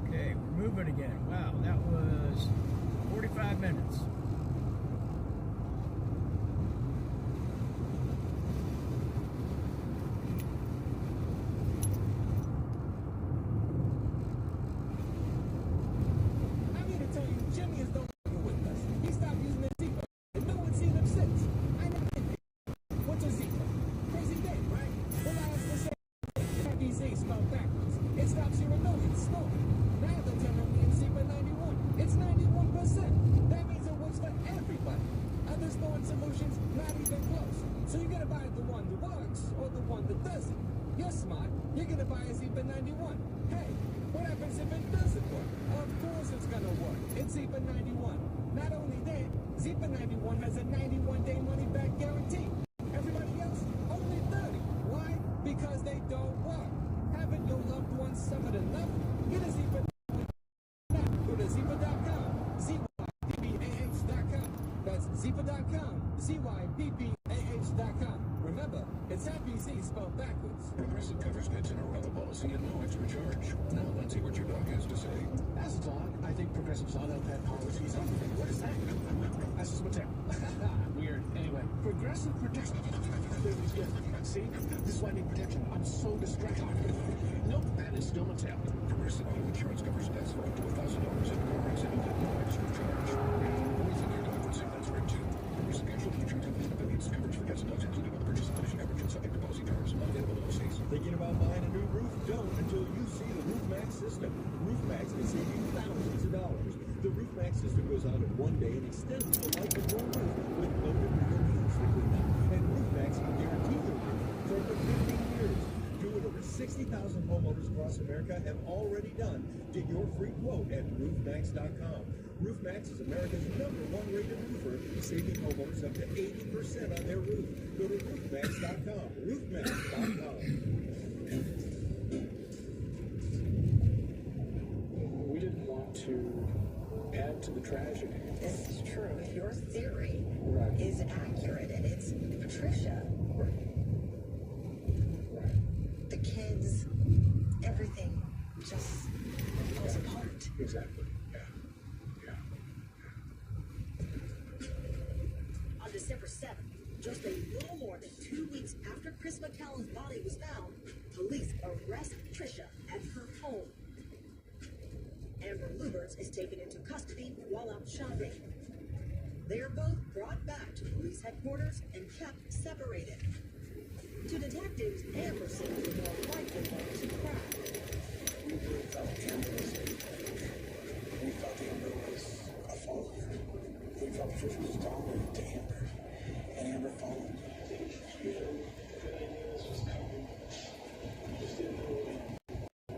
Okay, we're moving again. Wow, that was 45 minutes. I'm here to tell you, Jimmy is no longer with us. He stopped using the seatbelt, and no one's seen him since. I never did. What's a seatbelt? Crazy thing, right? Well, I asked the same ABC spelled backwards. It stops you a million snore. Now they're telling me in Zebra 91. It's 91%. That means it works for everybody. Other snoring solutions, not even close. So you're gonna buy the one that works or the one that doesn't. You're smart. You're gonna buy a Zebra 91. Hey, what happens if it doesn't work? Of course it's gonna work. It's Zebra 91. Not only that, Zebra 91 has a 91-day money-back guarantee. Everybody else, only 30. Why? Because they don't work. Haven't your loved ones suffered enough? Get a Zebra now. Go to Zebra.com. ZYPPAH.com. That's Zebra.com. ZYPPAH.com. Remember, it's FBC spelled backwards. Progressive covers pets in a rental policy at no extra charge. Now let's see what your dog has to say. As a dog, I think Progressive's auto pet policy is unfair. What is that? That's just what's happening. We are scared. Anyway, progressive protection. See? This is why I need protection. I'm so distracted. Nope, that is still a tale. Progressive Auto Insurance covers deaths for up to $1,000 in a car accident at no extra charge. Poison your dog would say that's right too. Progressive Casualty Insurance Company affiliates. Coverage for pets and dogs, including other purchase condition coverage and subject to policy terms. Not available overseas. Thinking about buying a new roof? Don't until you see the Roof Max system. Roof Max can save you thousands of dollars. The Roof Max system goes out in one day and extends the life of your roof with no real needs to clean up. And Roof Max can guarantee the roof for up to 15 years. Do what over 60,000 homeowners across America have already done. Get your free quote at roofmax.com. RoofMax is America's #1 rated roofer, saving homeowners up to 80% on their roof. Go to roofmax.com. Roofmax.com. We didn't want to add to the tragedy. This is true. If your theory Right. is accurate and it's Patricia, the kids, everything just falls apart. Exactly. On December 7th, just a little more than 2 weeks after Chris McCallum's body was found, police arrest Trisha at her home. Amber Luberts is taken into custody while out shopping. They are both brought back to police headquarters and kept separated. To detectives, Amber seems the more likely one to cry. We really felt Amber was we felt Amber was a follower. We felt Trish was dominant to Amber, and Amber followed.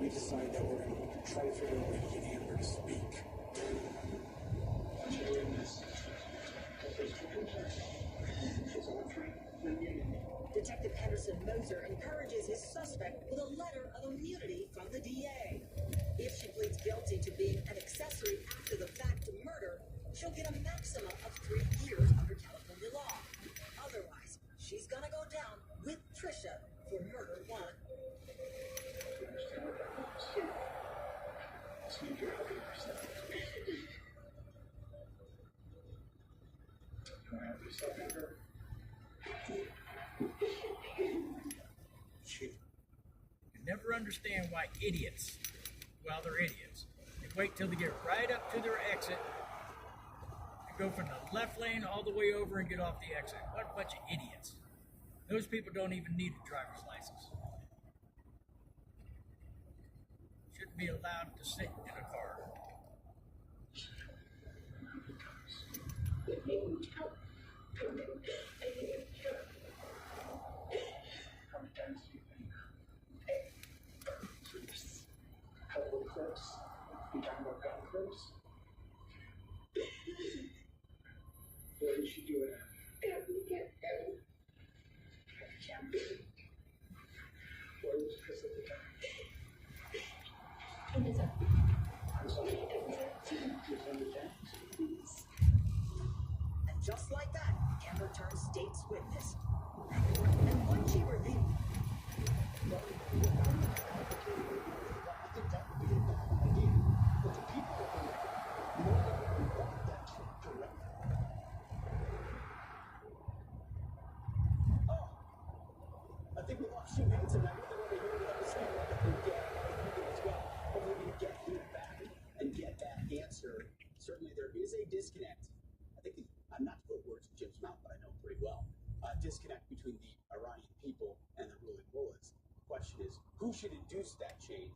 We decided that we're going to try to figure out a way to get Amber to speak. Detective Anderson Moser encourages his suspect with a letter of immunity from the DA. If she pleads guilty to being an accessory after the fact to murder, she'll get a maximum of 3 years under California law. Otherwise, she's gonna go down with Trisha for murder 1. You never understand why idiots, well, they're idiots. They wait till they get right up to their exit and go from the left lane all the way over and get off the exit. What a bunch of idiots. Those people don't even need a driver's license. Shouldn't be allowed to sit in a car. Couple clips. You talking about gun clips? Where did she do it at? Where was Chris at the time? I'm sorry. And just like that, Amber turns state's witness. And what she revealed. I think we lost two hands tonight. We're going to hear what I'm saying. I think as well. Hopefully we can get him back and get that answer. Certainly there is a disconnect. I think I'm not to put words in Jim's mouth, but I know him pretty well. Disconnect between the Iranian people and the ruling mullahs. The question is, who should induce that change?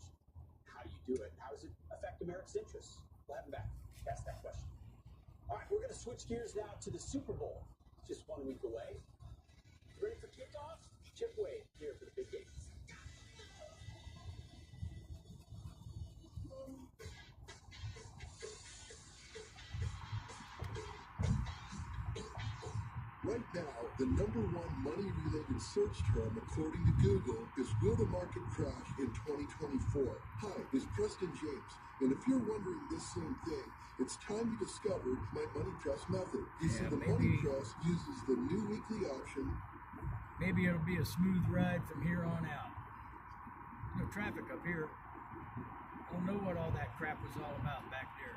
How do you do it? How does it affect America's interests? We'll have him back. Ask that question. All right, we're going to switch gears now to the Super Bowl. Just 1 week away. Ready for kickoff? Chip Wade here for the big games. Right now, the #1 money-related search term, according to Google, is will the market crash in 2024? Hi, it's Preston James, and if you're wondering this same thing, it's time you discovered my Money Trust method. You see, the Money Trust uses the new weekly option. Maybe it'll be a smooth ride from here on out. No traffic up here. Don't know what all that crap was all about back there.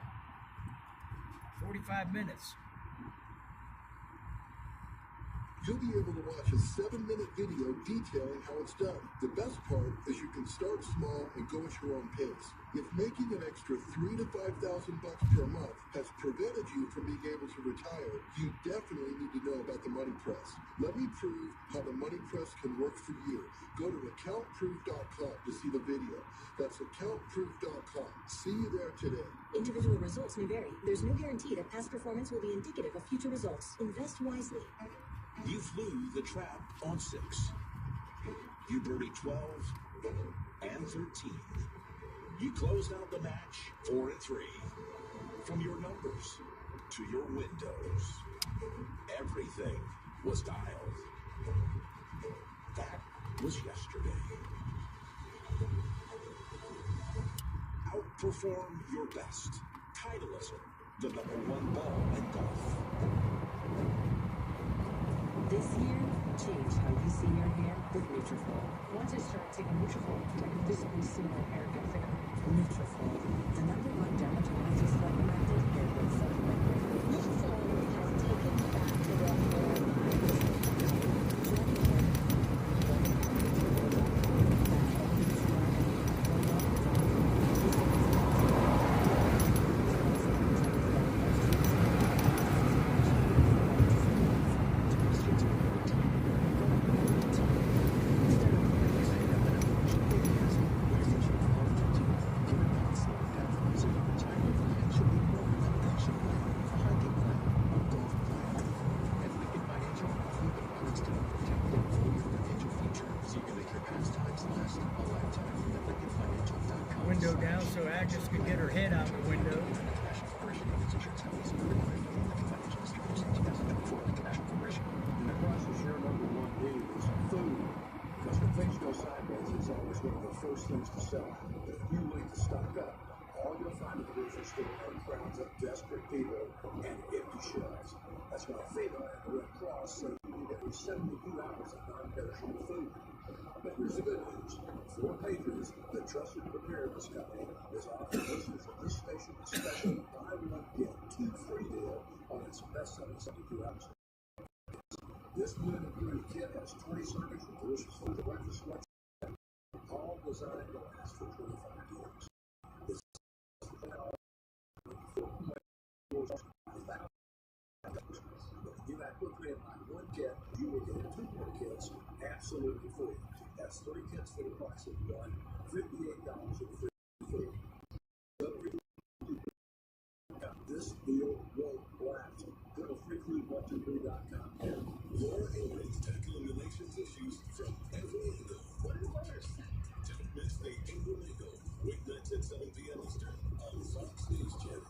45 minutes. You'll be able to watch a 7-minute video detailing how it's done. The best part is you can start small and go at your own pace. If making an extra $3,000 to $5,000 per month has prevented you from being able to retire, you definitely need to know about the Money Press. Let me prove how the Money Press can work for you. Go to accountproof.com to see the video. That's accountproof.com. See you there today. Individual results may vary. There's no guarantee that past performance will be indicative of future results. Invest wisely. You flew the trap on 6. You birdied 12 and 13. You closed out the match 4 and 3. From your numbers to your windows, everything was dialed. That was yesterday. Outperform your best. Titleism, the #1 ball in golf. This year, change how you see your hair with Nutrafol. Once I started taking Nutrafol, I could visibly see my hair get thicker. Nutrafol, the #1 dermatologist recommended hair growth supplement. Nutrafol has taken me back to the hair I was Window down so Agnes could get her head out the window. And the process your #1 need is food. Because when things go sideways, it's always one of the first things to sell. But if you wait to stock up, all you'll find at the grocery store are crowds of desperate people and empty shelves. That's why FEMA and the Red Cross say you need every 72 hours of non-perishable food. But here's the good news. 4 Patriots, the trusted preparedness company, is offering listeners of this station a special buy one get 2 free deal on its best-selling 72 hours. This new improved kit has 20 servings of delicious food, breakfast, lunch, all designed to last for 25 years. It's if you act quickly and buy 1 kit, you will get 2 more kits absolutely free. That's 3 kits for the price of 1, $58 of free food. This deal won't last. Go to freefood123.com now. Your English tackle eliminations issues from every angle. Don't miss the Angle Angle, weeknights at 7 p.m. Eastern on Fox News Channel.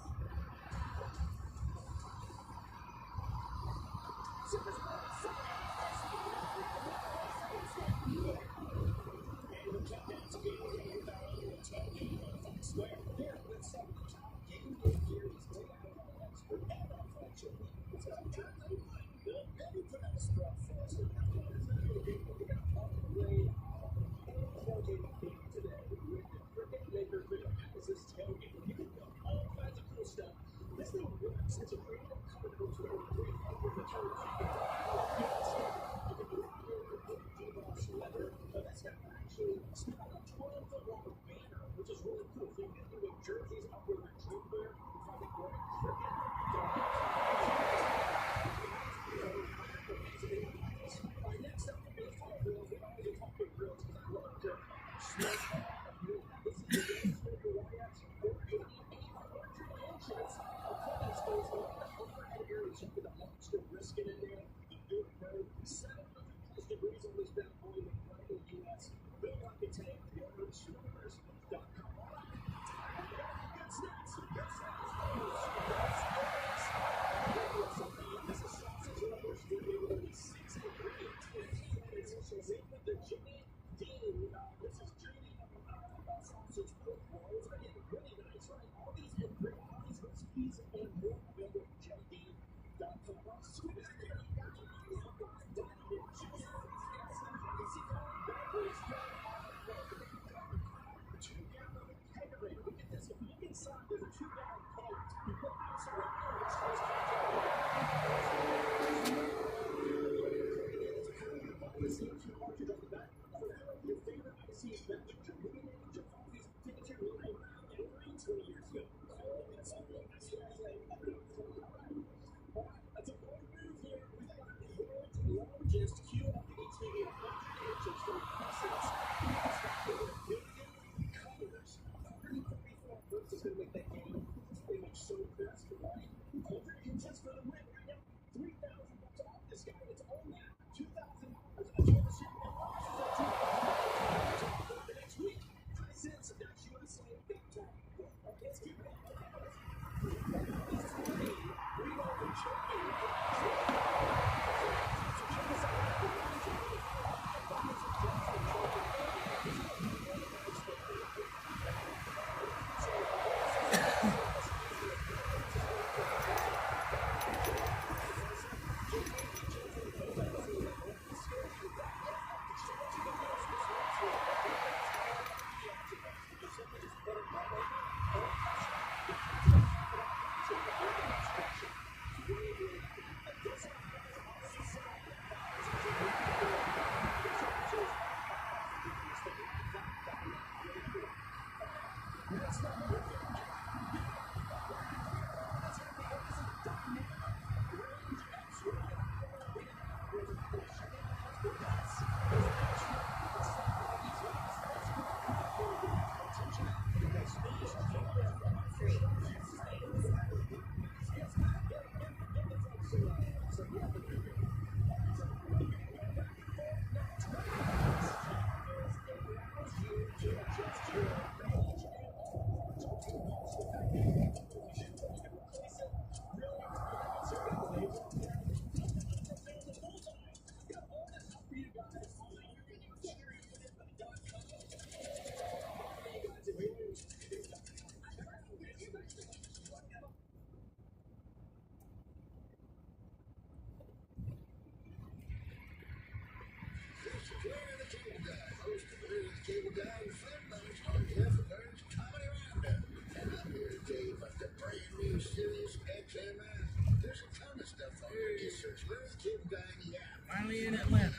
finally in Atlanta.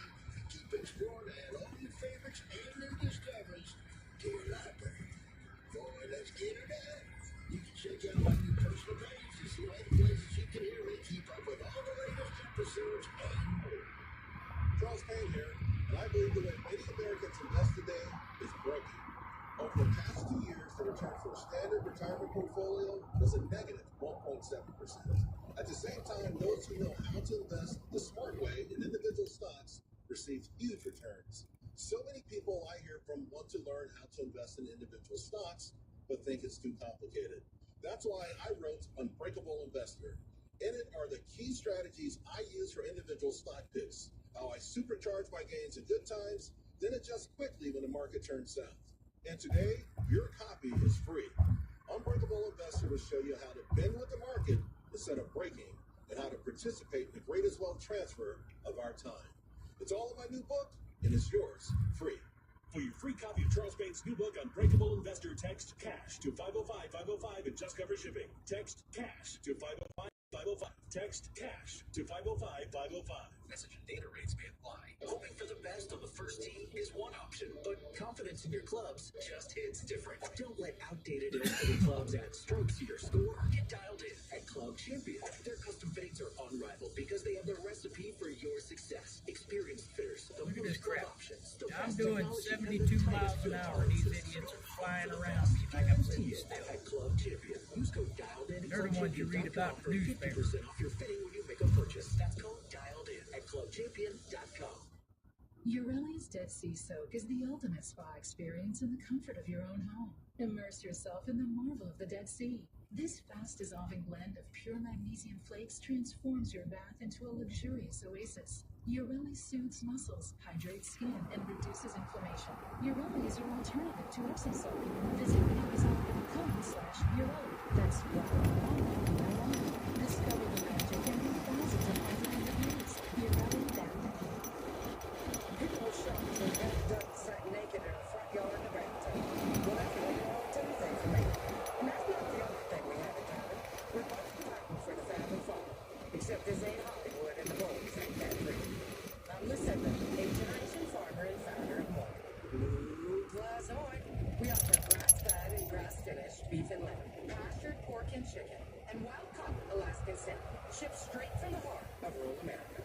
Keep exploring and all your favorites and new discoveries to your library. Boy, let's get it out. You can check out my new personal page to see all the places you can hear me keep up with all the latest episodes and more. Charles Payne here, and I believe the way many Americans invest today is broken. Over the past 2 years, the return for a standard retirement portfolio was a negative 1.7%. At the same time, those who know how to invest the smart way in individual stocks received huge returns. So many people I hear from want to learn how to invest in individual stocks, but think it's too complicated. That's why I wrote Unbreakable Investor. In it are the key strategies I use for individual stock picks, how I supercharge my gains in good times, then adjust quickly when the market turns south. And today, your copy is free. Unbreakable Investor will show you how to bend with the market instead of breaking, and how to participate in the greatest wealth transfer of our time. It's all in my new book, and it's yours, free. For your free copy of Charles Payne's new book, Unbreakable Investor, text CASH to 505-505 and just cover shipping. Text CASH to 505-505. Text CASH to 505-505. Message and data rates may apply. Hoping for the best on the first tee is one option, but confidence in your clubs just hits different. Don't let outdated illustrated clubs add strokes to your score. Get dialed in at Club Champion. Their custom fittings are unrivaled because they have the recipe for your success. Experienced fitters, the Look at this most club crap. options, the I'm best doing technology, 72 and the miles an tightest hour, and these tolerances. idiots are flying around me like I'm sitting still. At Club Champion. Use code dialed in. They're the ones you read about in the newspaper. 50% off your fitting when you make a purchase. That's code dialed in at clubchampion.com. Urelia's Dead Sea Soak is the ultimate spa experience in the comfort of your own home. Immerse yourself in the marvel of the Dead Sea. This fast-dissolving blend of pure magnesium flakes transforms your bath into a luxurious oasis. Ureli soothes muscles, hydrates skin, and reduces inflammation. Ureli is your alternative to Epsom salt. Visit Amazon.com/Ureli. That's Ureli. Discover the magic and get thousands of positive reviews. Ureli.com. People shocked when Beth Dunn sat naked in her front yard in the bathtub. Well, that's really all Tuesday for me. And that's not the only thing we have in common. We're both fighting for the family farm. Except this ain't Hollywood and the boys ain't that pretty. I'm Lucinda, a generation farmer and founder of Morgan. Blue plus oil. We offer grass-fed and grass-finished beef and lamb, pastured pork and chicken, and wild-caught Alaskan salmon, shipped straight from the heart of rural America.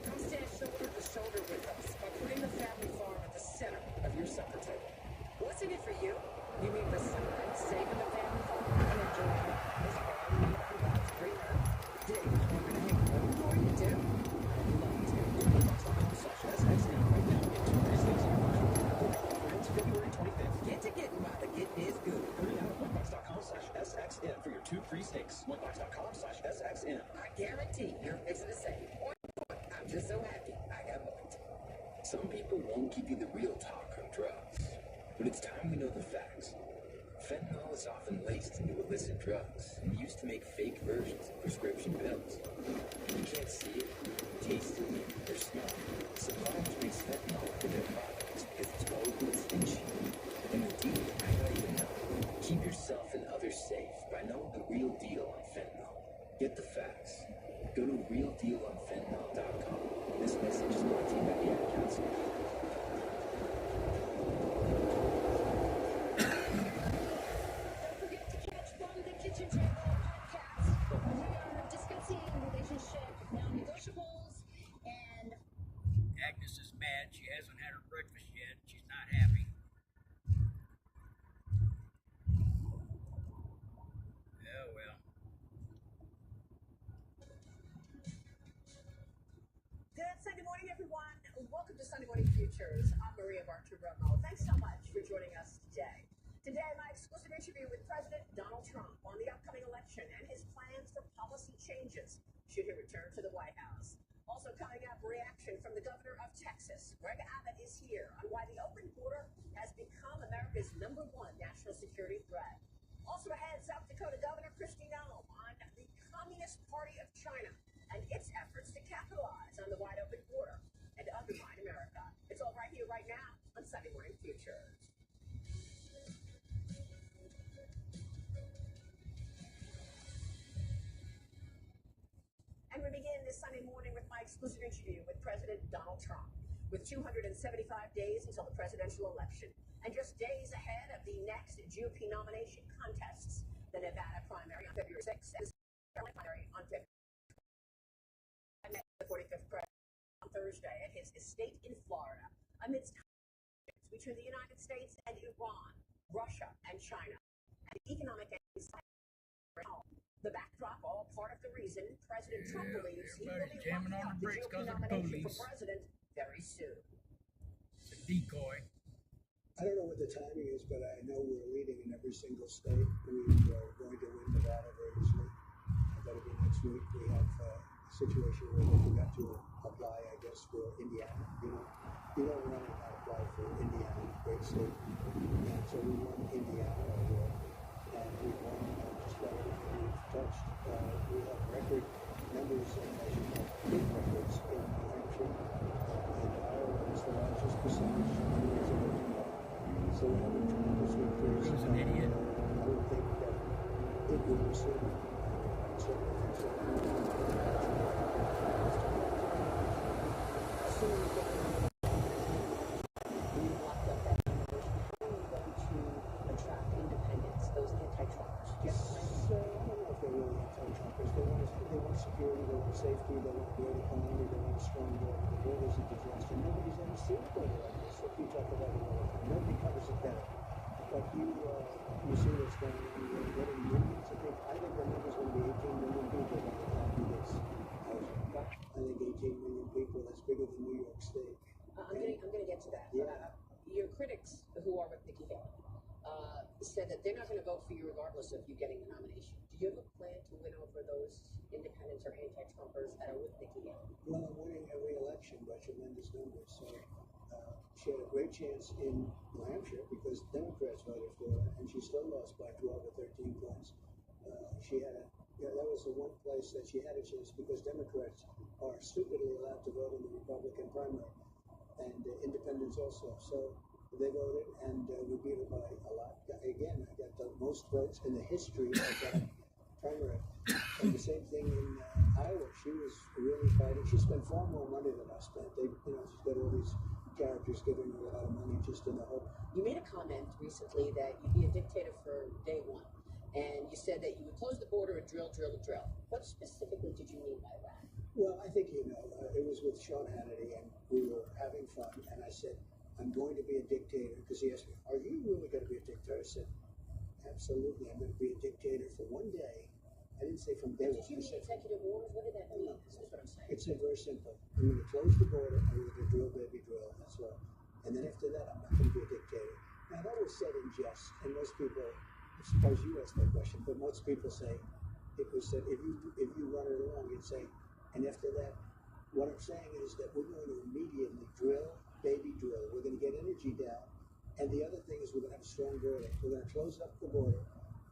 Come stand shoulder to shoulder with us by putting the family farm at the center of your supper table. What's in it for you? You mean besides saving the family farm and enjoying this farm meat on God's green earth? Dave is wondering, hey, what more you do? I'd love to. Boombox.com/SXN right now. Get 2 free sticks on your first order. Offer ends February 25th. Get to getting while the getting is good. Hurry now at Boombox.com/SXN for your 2 free sticks. Boombox.com/SXN. I guarantee you're fixing the same. I'm just so happy I got booked. Some people won't give you the real talk on drugs, but it's time we know the facts. Fentanyl is often laced into illicit drugs and used to make fake versions of prescription pills. You can't see it, taste it, or smell it. Suppliers mix fentanyl into their products because it's potent and cheap. And the deal might not even know. Keep yourself and others safe by knowing the real deal on fentanyl. Get the facts. Go to realdealonfentanyl.com. This message is brought to you by the Ad Council. Don't forget to catch From the Kitchen Table podcast. We are discussing relationship non-negotiables and Agnes is mad. She hasn't had her breakfast yet. She's not happy. Oh, well. Good Sunday morning, everyone. Welcome to Sunday Morning Futures. I'm Maria Bartiromo. Thanks so much for joining us today. Today, my exclusive interview with President Donald Trump on the upcoming election and his plans for policy changes should he return to the White House. Also coming up, reaction from the governor of Texas, Greg Abbott, is here on why the open border has become America's #1 national security threat. Also ahead, South Dakota Governor Kristi Noem on the Communist Party of China and its efforts to capitalize on the wide open border and undermine America. It's all right here, right now on Sunday Morning Futures. And we begin this Sunday morning with my exclusive interview with President President Donald Trump. With 275 days until the presidential election and just days ahead of the next GOP nomination contests, the Nevada primary on February 6th and the South Carolina primary on February 5th. I met the 45th president on Thursday at his estate in Florida amidst tensions between the United States and Iran, Russia, and China, and economic anxiety. The backdrop, all part of the reason President Trump believes he will be jamming on the running up the brakes GOP 'cause of nomination for police. president very soon. It's a decoy. I don't know what the timing is, but I know we're leading in every single state. We are going to win Nevada very easily. That'll be next week. We have a situation where they forgot to apply, I guess, for Indiana. You don't run and not apply for Indiana, great state. And so we won Indiana, and we won just about everything we've touched. We have record numbers, and as you know, big records in New Hampshire. And Iowa is the largest percentage of the voting. So we have a tremendous victory. He's an idiot. I would think that it would receive. I certainly think so. Attract independents, those anti-Trumpers. So I don't know if they're really anti-Trumpers. They want security, they want safety, they want a great economy, they want a strong border. The border's a disaster. Nobody's ever seen a border like this. If you talk about it all the time, nobody covers it better. But you see what's going on. You're getting millions of people. I think the number's going to be 18 million people by the time he gets out. I think 18 million people. That's bigger than New York State. I'm going to get to that. Yeah. Your critics, who are with Nikki Haley, said that they're not going to vote for you regardless of you getting the nomination. Do you have a plan to win over those independents or anti-Trumpers that are with Nikki Haley? Well, I'm winning every election by tremendous numbers. So she had a great chance in New Hampshire because Democrats voted for her, and she still lost by 12 or 13 points. That was the one place that she had a chance because Democrats are stupidly allowed to vote in the Republican primary, and independents also. So they voted, and we beat her by a lot. Again, I got the most votes in the history of that primary. And the same thing in Iowa. She was really fighting. She spent far more money than I spent. She's got all these characters giving her a lot of money just in the hope. You made a comment recently that you'd be a dictator for day one, and you said that you would close the border and drill. What specifically did you mean by that? Well, I think it was with Sean Hannity, and we were having fun, and I said, I'm going to be a dictator, because he asked me, are you really going to be a dictator? I said, absolutely, I'm going to be a dictator for one day. I didn't say from day one. Did you mean executive orders? What did that mean? That's what I'm saying. It said very simple. I'm going to close the border, I'm going to drill, baby, drill, that's all. And then after that, I'm not going to be a dictator. Now, that was said in jest, and most people, I suppose you asked that question, but most people say, it was said, if you run it along, you'd say, and after that, what I'm saying is that we're going to immediately drill, baby drill. We're going to get energy down. And the other thing is we're going to have a strong border. We're going to close up the border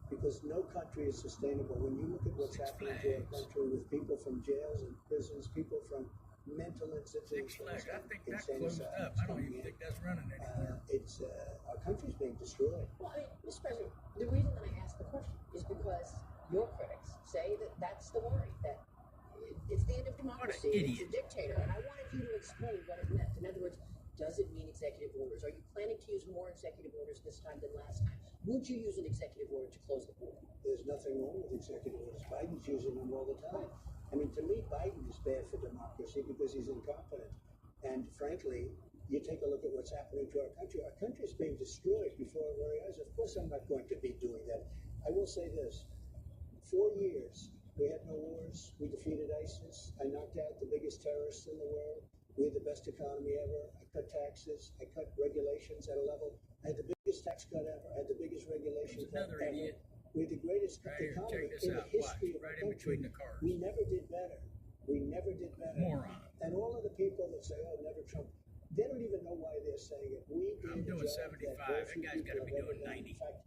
because no country is sustainable. When you look at what's happening to our country with people from jails and prisons, people from mental institutions. I think that closed up. I don't even think that's running anymore. Our country's being destroyed. Well, I mean, Mr. President, the reason that I asked the question is because your critics say that that's the worry, that it's the end of democracy. It's a dictator. And I wanted you to explain what it meant. In other words, does it mean executive orders? Are you planning to use more executive orders this time than last time? Would you use an executive order to close the border? There's nothing wrong with executive orders. Biden's using them all the time. I mean, to me, Biden is bad for democracy because he's incompetent. And frankly, you take a look at what's happening to our country. Our country is being destroyed before our very eyes. Of course, I'm not going to be doing that. I will say this. 4 years, we had no wars. We defeated ISIS. I knocked out the biggest terrorists in the world. We had the best economy ever. I cut taxes. I cut regulations at a level. I had the biggest tax cut ever. I had the biggest regulation cut ever. Idiot. We had the greatest economy in the history of the in between the cars. We never did better. We never did better. Moron. And all of the people that say, oh, never Trump, they don't even know why they're saying it. We did I'm doing 75. That guy's got to be doing 90. In fact,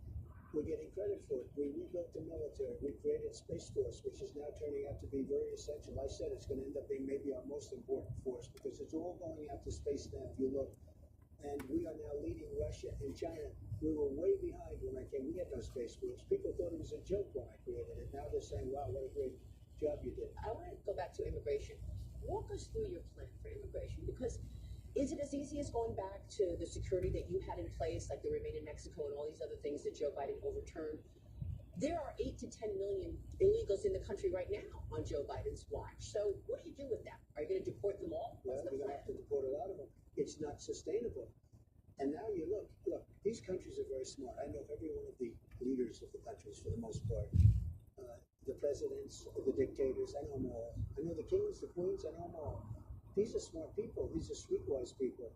we're getting credit for it. We rebuilt the military. We created Space Force, which is now turning out to be very essential. I said it's going to end up being maybe our most important force because it's all going out to space now, if you look. And we are now leading Russia and China. We were way behind when I came. We had no Space Force. People thought it was a joke when I created it. Now they're saying, wow, what a great job you did. I want to go back to immigration. walk us through your plan for immigration, because is it as easy as going back to the security that you had in place, like the Remain in Mexico and all these other things that Joe Biden overturned? There are 8 to 10 million illegals in the country right now on Joe Biden's watch. So what do you do with that? Are you going to deport them all? Well, we're going to have to deport a lot of them. It's not sustainable. And now you look, these countries are very smart. I know every one of the leaders of the countries for the most part. The presidents, the dictators, I know them all. I know the kings, the queens, I know them all. These are smart people. These are streetwise people.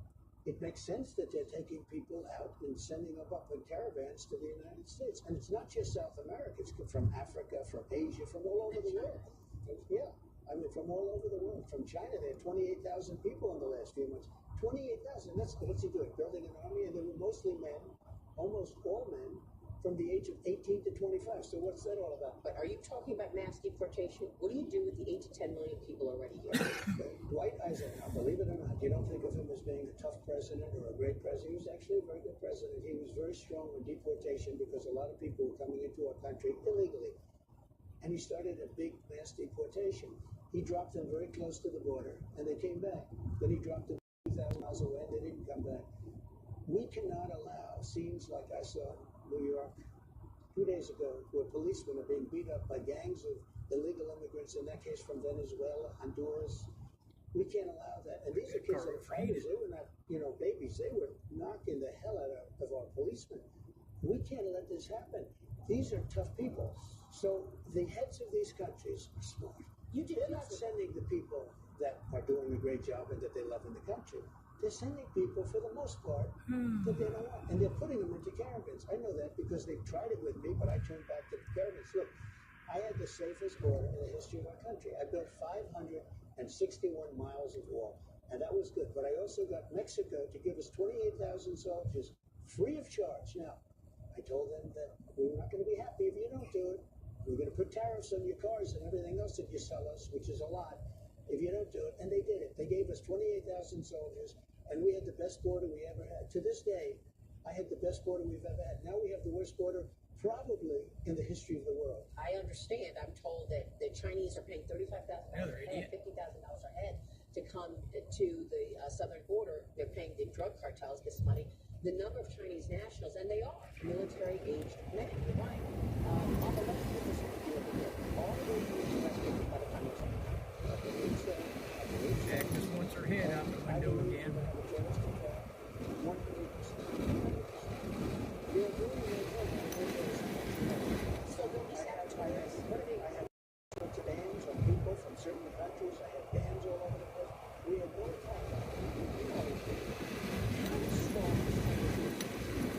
It makes sense that they're taking people out and sending them up in caravans to the United States. And it's not just South America. It's from Africa, from Asia, from all over the world. Yeah. I mean, from all over the world. From China, there are 28,000 people in the last few months. 28,000. What's he doing? Building an army? And they were mostly men, almost all men, from the age of 18 to 25. So what's that all about? But are you talking about mass deportation? What do you do with the 8 to 10 million people already here? Dwight Eisenhower, believe it or not, you don't think of him as being a tough president or a great president. He was actually a very good president. He was very strong on deportation because a lot of people were coming into our country illegally. And he started a big mass deportation. He dropped them very close to the border, and they came back. Then he dropped them 2,000 miles away, and they didn't come back. We cannot allow scenes like I saw in New York 2 days ago, where policemen are being beat up by gangs of illegal immigrants, in that case from Venezuela, Honduras. We can't allow that. And these are kids that are fighters. They were not, babies. They were knocking the hell out of our policemen. We can't let this happen. These are tough people. So the heads of these countries are smart. They're not sending the people that are doing a great job and that they love in the country. They're sending people, for the most part, that they don't want. And they're putting them into caravans. I know that because they've tried it with me, but I turned back the caravans. Look, I had the safest border in the history of our country. I built 561 miles of wall, and that was good. But I also got Mexico to give us 28,000 soldiers free of charge. Now, I told them that we were not going to be happy if you don't do it. We're going to put tariffs on your cars and everything else that you sell us, which is a lot, if you don't do it. And they did it. They gave us 28,000 soldiers, and we had the best border we ever had. To this day, I had the best border we've ever had. Now we have the worst border probably in the history of the world. I understand. I'm told that the Chinese are paying $35,000 a head, $50,000 a head to come to the southern border. They're paying the drug cartels this money. The number of Chinese nationals, and they are military-aged men. You're right. On the left, all the way to the west by the time Agnes wants her head out the window again. So we'll be satisfied with this. What are they? I had bans on people from certain countries. I had bans all over the place. We had no problem. How strong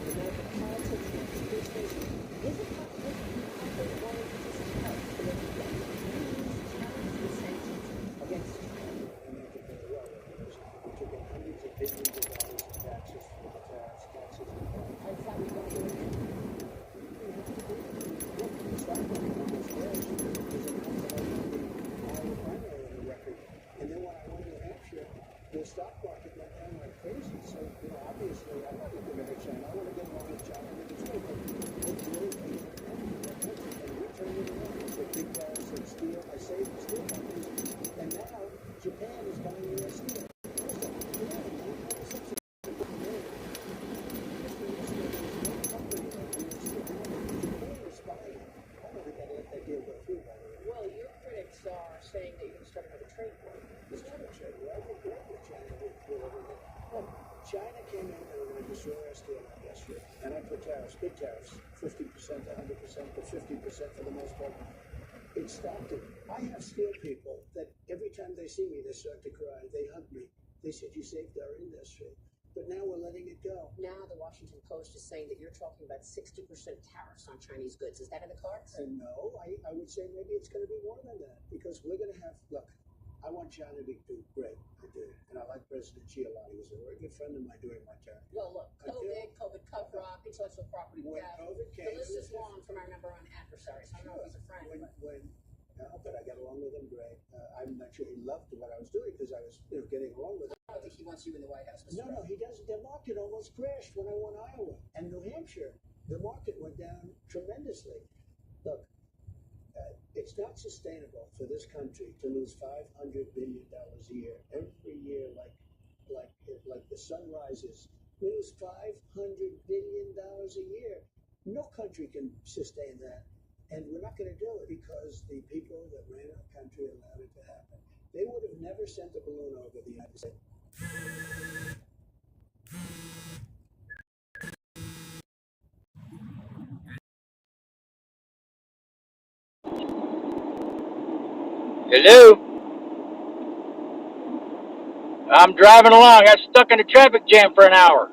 is the politics of business? Is it not different or just help to let you go? Challenge the sanctions against China. And they did very well. We took in hundreds of billions of dollars in taxes for the tariffs, taxes, and tariffs. That's how we don't do it. Look, the stock market almost crashed. There's an Iowa primary on the record. And then when I won New Hampshire, the stock market went down like crazy. So, obviously, I'm not looking to hurt China. I want to get along with China. And it's good. It's really good. And we're turning it around. With big tariffs and steel. I saved the steel companies. And now, Japan is buying U.S. steel. Well, your critics are saying that you're going to start another trade war. It's not a trade war. I think great with China with everything. Look, China came in and were going to destroy our steel industry. And I put tariffs, big tariffs, 50%, 100%, but 50% for the most part. It stopped it. I have steel people that every time they see me, they start to cry. They hug me. They said, you saved our industry. But now we're letting it go. Now the Washington Post is saying that you're talking about 60% tariffs on Chinese goods. Is that in the cards? And no, I would say maybe it's going to be more than that. Because we're going to have, look, I want China to do great. I do. And I like President Xi a lot. He was a very good friend of mine during my term. Well, look, COVID cover-up, intellectual property theft. COVID came, the list is long from our number one adversaries. I don't know if he's a friend. But I got along with him great. I'm not sure he loved what I was doing because I was getting along with him. I don't think he wants you in the White House. No, he doesn't. The market almost crashed when I won Iowa and New Hampshire. The market went down tremendously. Look, It's not sustainable for this country to lose $500 billion a year every year, like the sun rises. We lose $500 billion a year. No country can sustain that. And we're not going to do it because the people that ran our country allowed it to happen. They would have never sent a balloon over the United States. Hello? I'm driving along. I got stuck in a traffic jam for an hour.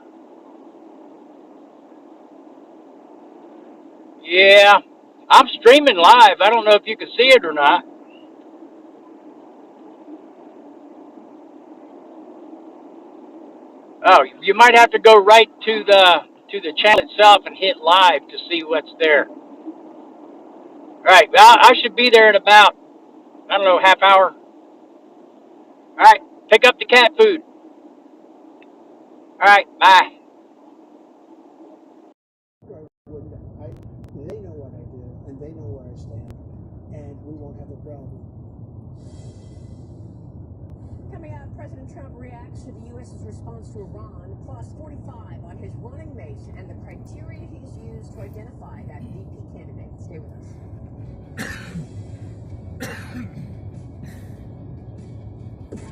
Yeah. I'm streaming live. I don't know if you can see it or not. Oh, you might have to go right to the chat itself and hit live to see what's there. All right. Well, I should be there in about, I don't know, half hour. All right. Pick up the cat food. All right. Bye. They know what I do, and they know where I stand, and we won't have a problem. Coming up, President Trump reacts to the U.S.'s response to Iran, plus 45 on his running mate and the criteria he's used to identify that VP candidate. Stay with us.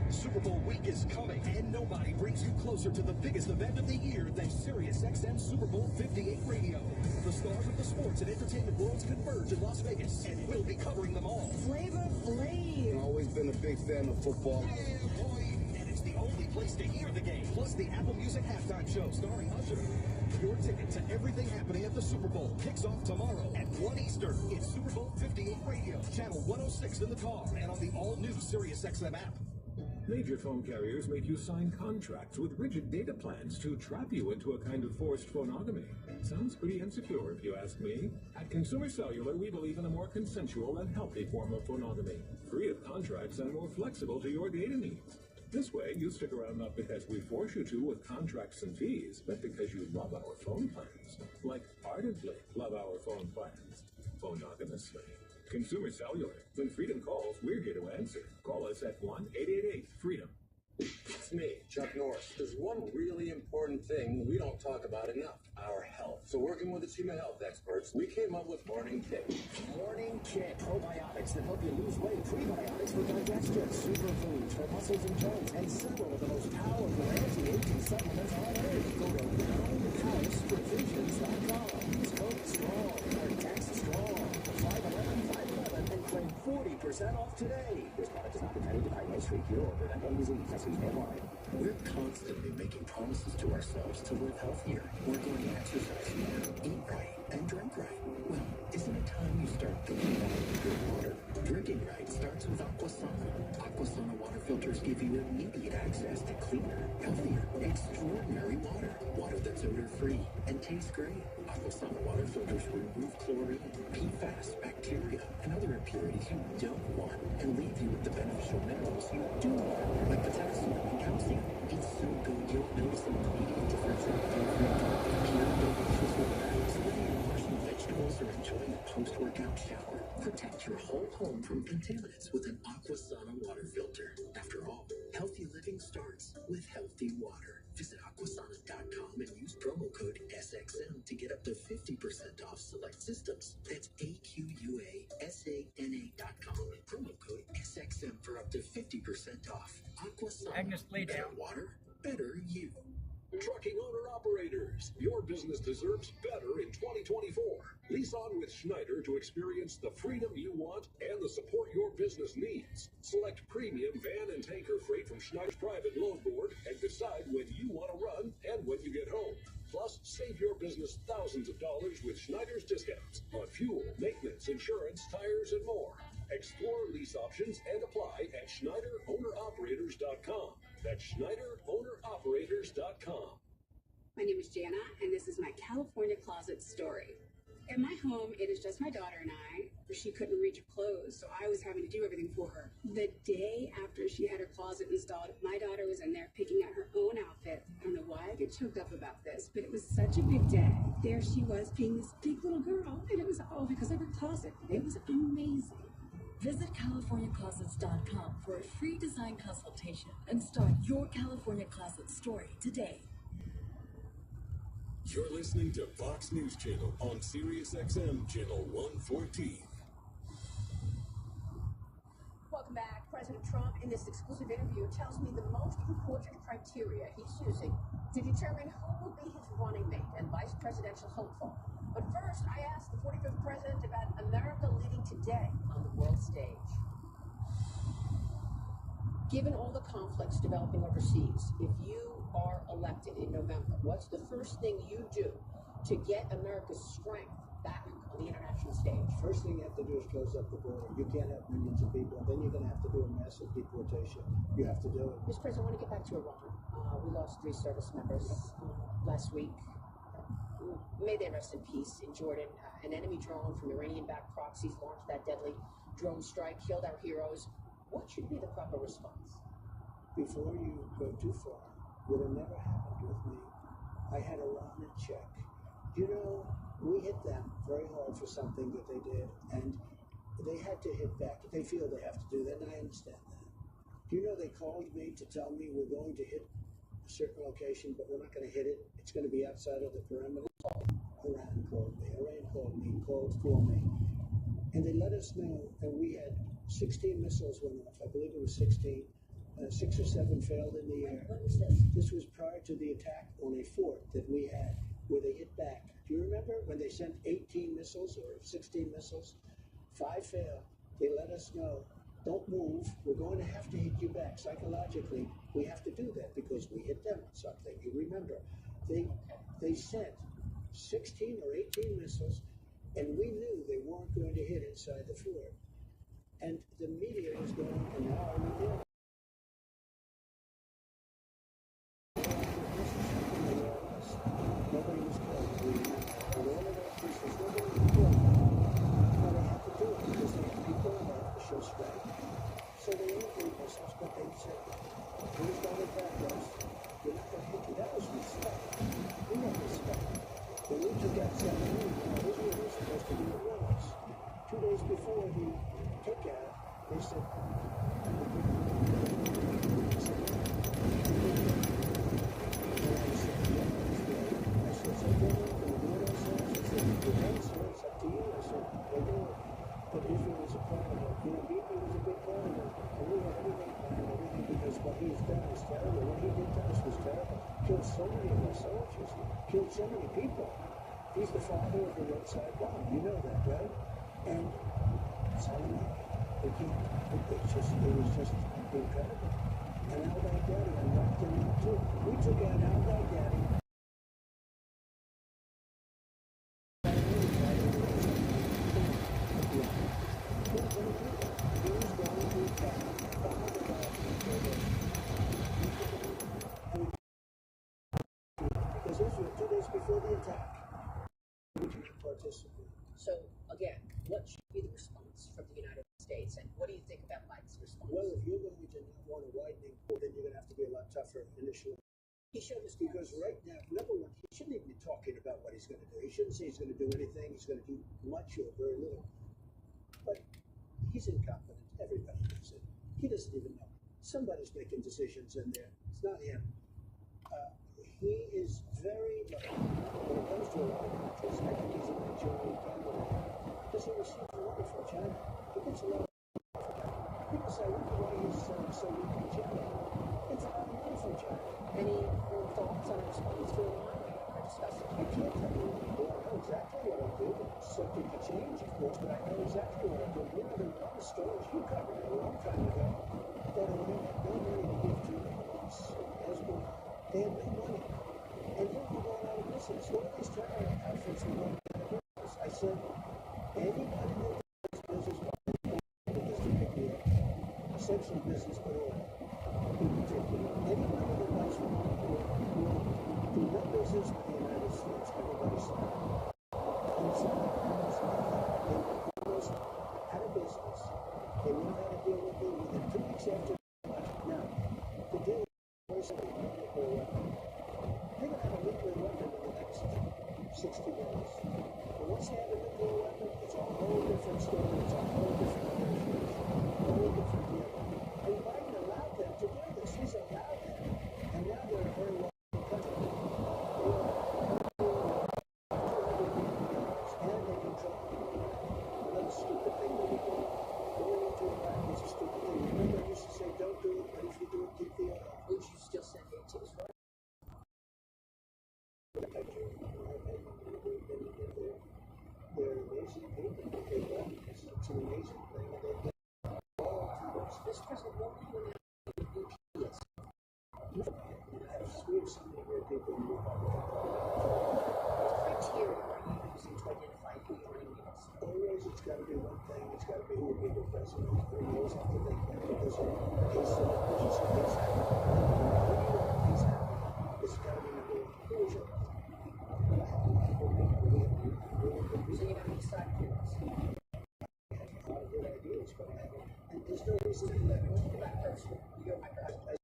Super Bowl week is coming, and nobody brings you closer to the biggest event of the year than SiriusXM Super Bowl 58 Radio. The stars of the sports and entertainment worlds converge in Las Vegas, and we'll be covering them all. Flavor Flav. I've always been a big fan of football. Yeah, boy. And it's the only place to hear the game, plus the Apple Music halftime show starring Usher. Your ticket to everything happening at the Super Bowl kicks off tomorrow at 1 Eastern. It's Super Bowl 58 Radio, channel 106 in the car, and on the all-new SiriusXM app. Major phone carriers make you sign contracts with rigid data plans to trap you into a kind of forced phonogamy. Sounds pretty insecure if you ask me. At Consumer Cellular, we believe in a more consensual and healthy form of phonogamy, free of contracts and more flexible to your data needs. This way, you stick around not because we force you to with contracts and fees, but because you love our phone plans. Like ardently love our phone plans. Phonogamously. Consumer Cellular. When Freedom calls, we're here to answer. Call us at 1-888-FREEDOM. It's me, Chuck Norris. There's one really important thing we don't talk about enough, our health. So working with a team of health experts, we came up with Morning Kick. Morning Kick. Probiotics that help you lose weight. Prebiotics for digestion. Superfoods for muscles and joints. And several of the most powerful anti-aging supplements on earth. Go to roundhouseprovisions.com. Use code STRONG or text STRONG. 511-511 and claim 40% off today. This product is not intended to diagnose, treat, cure, or prevent any disease. That's nationwide. We're constantly making promises to ourselves to live healthier. We're going to exercise more, eat right, and drink right. Well, isn't it time you start thinking about good water? Drinking right starts with Aquasana. Aquasana water filters give you immediate access to cleaner, healthier, extraordinary water. Water that's odor-free and tastes great. Aquasana water filters remove chlorine, PFAS, bacteria, and other impurities you don't want and leave you with the beneficial minerals you do want, like potassium and calcium. It's so good you'll notice an immediate difference in every drop of pure, delicious water. So whether you're washing vegetables or enjoying a post-workout shower, protect your whole home from contaminants with an Aquasana water filter. After all, healthy living starts with healthy water. Visit aquasana.com and use promo code SXM to get up to 50% off select systems. That's AQUASANA.com. Promo code SXM for up to 50% off. Aquasana. Agnes, lay down. Better water, better you. Trucking owner-operators, your business deserves better in 2024. Lease on with Schneider to experience the freedom you want and the support your business needs. Select premium van and tanker freight from Schneider's private load board and decide when you want to run and when you get home. Plus, save your business thousands of dollars with Schneider's discounts on fuel, maintenance, insurance, tires, and more. Explore lease options and apply at SchneiderOwnerOperators.com. That's SchneiderOwnerOperators.com. My name is Jana, and this is my California closet story. In my home, it is just my daughter and I. She couldn't reach her clothes, so I was having to do everything for her. The day after she had her closet installed, my daughter was in there picking out her own outfit. I don't know why I get choked up about this, but it was such a big day. There she was being this big little girl, and it was all because of her closet. It was amazing. Visit CaliforniaClosets.com for a free design consultation and start your California closet story today. You're listening to Fox News Channel on Sirius XM Channel 114. Welcome back. President Trump, in this exclusive interview, tells me the most important criteria he's using to determine who will be his running mate and vice presidential hopeful. But first, I asked the 45th president about America leading today on the world stage. Given all the conflicts developing overseas, if you are elected in November, what's the first thing you do to get America's strength back on the international stage? First thing you have to do is close up the border. You can't have millions of people. Then you're going to have to do a massive deportation. You have to do it. Mr. President, I want to get back to Iran. We lost 3 service members last week. May they rest in peace. In Jordan, an enemy drone from Iranian-backed proxies launched that deadly drone strike, killed our heroes. What should be the proper response? Before you go too far, would have never happened with me. I had Iran in check. You know, we hit them very hard for something that they did, and they had to hit back. They feel they have to do that, and I understand that. Do you know they called me to tell me we're going to hit a certain location, but we're not going to hit it. It's going to be outside of the perimeter. Iran called me, called for me. And they let us know that we had 16 missiles went off. I believe it was 16. 6 or 7 failed in the air. What was this? This was prior to the attack on a fort that we had where they hit back. Do you remember when they sent 18 missiles or 16 missiles? 5 failed. They let us know, don't move. We're going to have to hit you back. Psychologically, we have to do that because we hit them on something. You remember. They sent 16 or 18 missiles, and we knew they weren't going to hit inside the fort. And the media was going, and now are we there? Nobody was killed. And all of our officials, nobody was killed. Now they had to do it because they had people involved to show strength. So they interviewed themselves, but they said, here's going to attack us. We're not going to hit you. That was respect. We had respect. When we took out 7 Israel was supposed to do it with us. 2 days before the takeout, they said, but Israel was a part of it. You know, Bibi was a big part of it. And we had everything planned, everything, because what he's done is terrible. What he did to us was terrible. Killed so many of our soldiers. Killed so many people. He's the father of the roadside bomb. You know that, right? And telling me, it was just incredible. And al-Baghdadi, I knocked him out too. We took out al-Baghdadi. So, again, what should be the response from the United States, and what do you think about Biden's response? Well, if you're going to not want a widening, then you're going to have to be a lot tougher initially. He showed his because right now, number one, he shouldn't even be talking about what he's going to do. He shouldn't say he's going to do anything. He's going to do much or very little. But he's incompetent. Everybody knows it. He doesn't even know. Somebody's making decisions in there. It's not him. He is very lucky when it comes to a lot of countries. I think he's a majority candidate because he receives money from China. He gets a lot of money from China. People say, why he's so weak in China? It's a lot of money from China. Any thoughts on a response to Iran? Or discussing? I can't tell you what I do. I know exactly what I do. It's subject to change, of course, but I know exactly what I do. You know, there are a lot of stories you covered a long time ago that Iran had no money to give to Hamas, Hezbollah. They had no money. And then we're going out of business. What are these terror outfits we're going out of business? I said, anybody that does business is to pick me up. Essential business, but all. In particular, anybody that does will do no business with the United States. Everybody said. And it's not. They almost out of business. They knew how to deal with it within 2 weeks after the budget. Now, the deal is they're going to have a nuclear weapon in the next 60 days. But once they have a nuclear weapon, it's a whole different story. It's a whole different negotiation. amazing people that they want. It's an amazing thing. And they've been This president won't even have UPS. we have so many great people in the What criteria are you using to identify who your enemy is? Always, it's got to be one thing. It's got to be who would be the president. We always have to think that because he's so he's happy. He's happy. It's got to be number one. Who is your president? So you don't decide who it is. I have a lot of good ideas, but I haven't. And there's no reason to let me to that person. You're my president.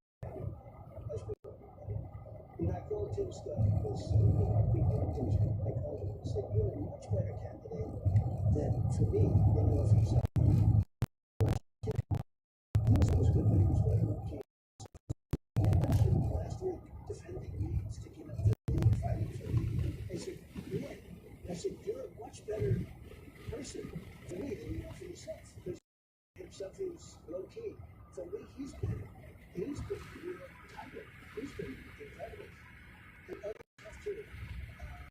I called Tim Scott because people on Tim's group, I called him and said, you're a much better candidate than for me than you are for yourself. He was good, but he was way more key. Last week, defending me, sticking up for me, fighting for me. I said, man, I said, you're a much better person for me than you are for yourself. Because himself, he was low key. For me, he's been a real tiger. He's been incredible. And others have too.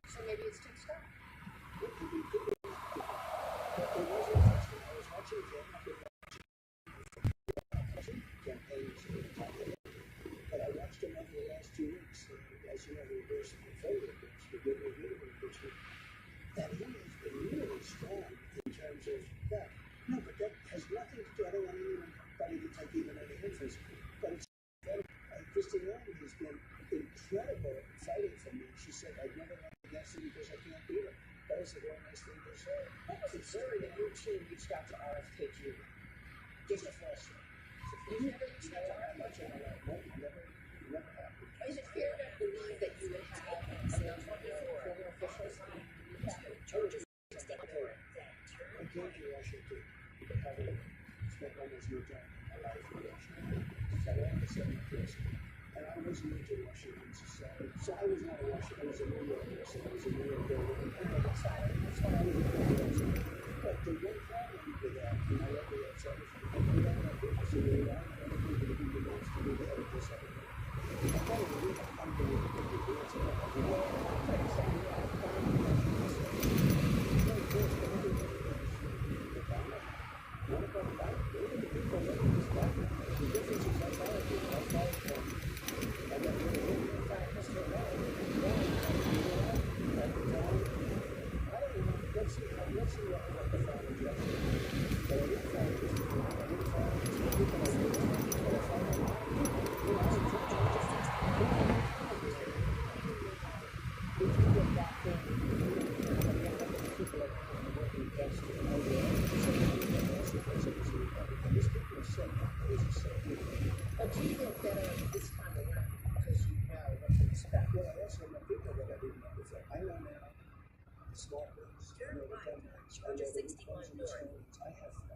So maybe it's Tim Scott. It could be good. But it was interesting. I was watching him. I've been watching campaigns in Canada. But I watched him over the last 2 weeks. As you know, the reverse of the favorite impeachment, the good or good impeachment. And he has been really strong in terms of that. No, but that has nothing to do. I don't want anybody to take even any interest. But it's Christine Young has been incredible fighting for me. She said, I'd never run against him because I can't beat him. That was the one nice thing to say. What was the story that your team reached out to RFK Jr.? Give us a false story. You've never reached out to RFK Jr.? No, never happened. Is it fair to believe that you would have some former officials? Georgia Secretary. I came to Washington, having spent almost no time in my life in Washington. So I wanted to set my place. And I was new to Washington society. So I was not a Washington, I was a New York person. I was a New York builder. And I decided that's what I was going to do. But the one problem with that, and I love the outside of it, we don't have people to do it. I don't have people to be the ones to do the head of this everything. I thought it would be unbelievable to do it. What about that? Look at the people that are this back. The difference is that's how I feel. That's how I feel. I got rid of him. In fact, Mr. Howard, at the time, I don't know. Let's see what the final judgment is. But I didn't find this people. I didn't find this people. I didn't find this people. I found a lot of people. You know, I was if you get back in, people are working against it. Oh, yeah. But do you feel better this time around because you know what to expect? Well, I also know people that I didn't know before. I know now small things. I know the companies. I know the phones and stories.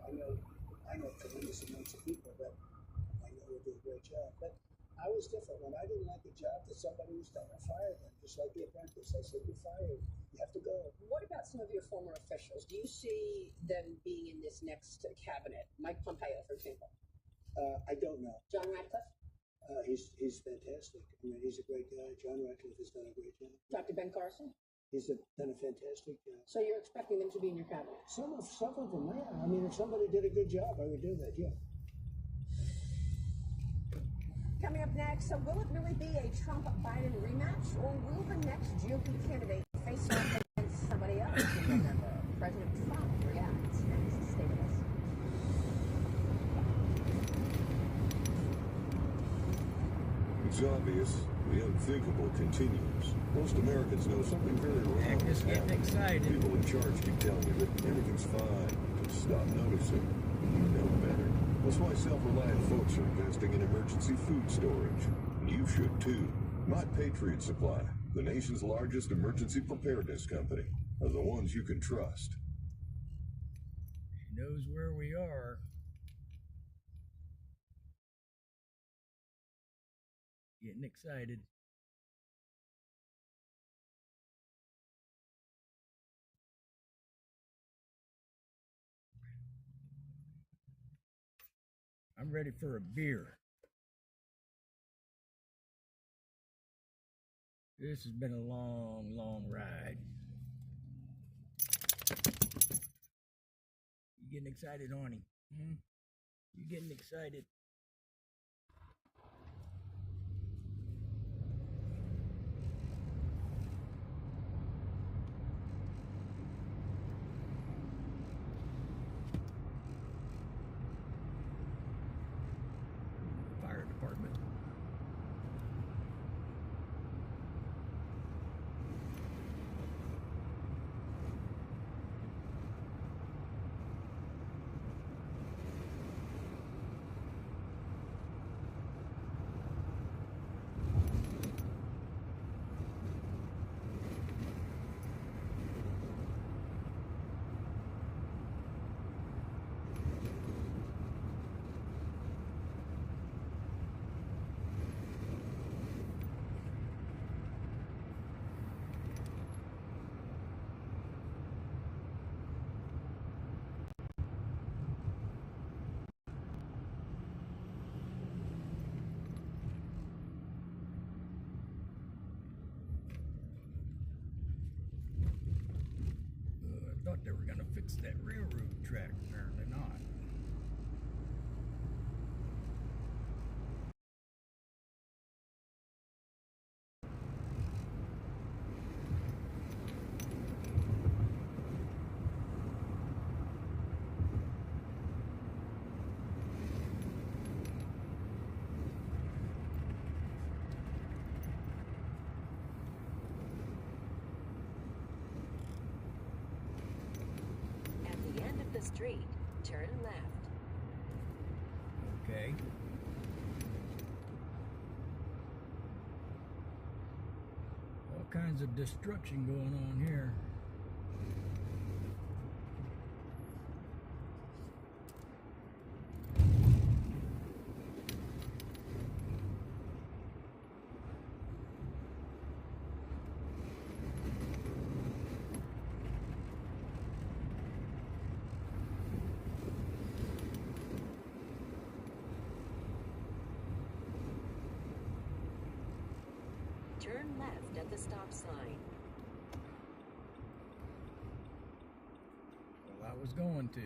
I know tremendous amounts of people that I know will do a great job. But I was different. When I didn't like a job that somebody was done, I fired them. Just like The Apprentice. I said, you're fired. You have to go. What about some of your former officials? Do you see them being in this next cabinet? Mike Pompeo, for example. I don't know. John Radcliffe? He's fantastic. I mean, he's a great guy. John Radcliffe has done a great job. Dr. Ben Carson? Done a fantastic job. So you're expecting them to be in your cabinet? Some of them, yeah. I mean, if somebody did a good job, I would do that, yeah. Coming up next, so will it really be a Trump-Biden rematch, or will the next GOP candidate face off against somebody else in November? President Trump reacts next. Stay with us. It's obvious. The unthinkable continues. Most Americans know something very wrong Agnes is getting happening. excited. People in charge keep telling you that everything's fine. Just stop noticing. You know better. That's why self-reliant folks are investing in emergency food storage. You should too. My Patriot Supply, the nation's largest emergency preparedness company, are the ones you can trust. She knows where we are. Getting excited. I'm ready for a beer. This has been a long, long ride. getting excited, Horny. You getting excited? Fire department. I thought they were going to fix that railroad track. Apparently not. At the end of the street, turn left. Okay. All kinds of destruction going on here. Turn left at the stop sign. Well, I was going to.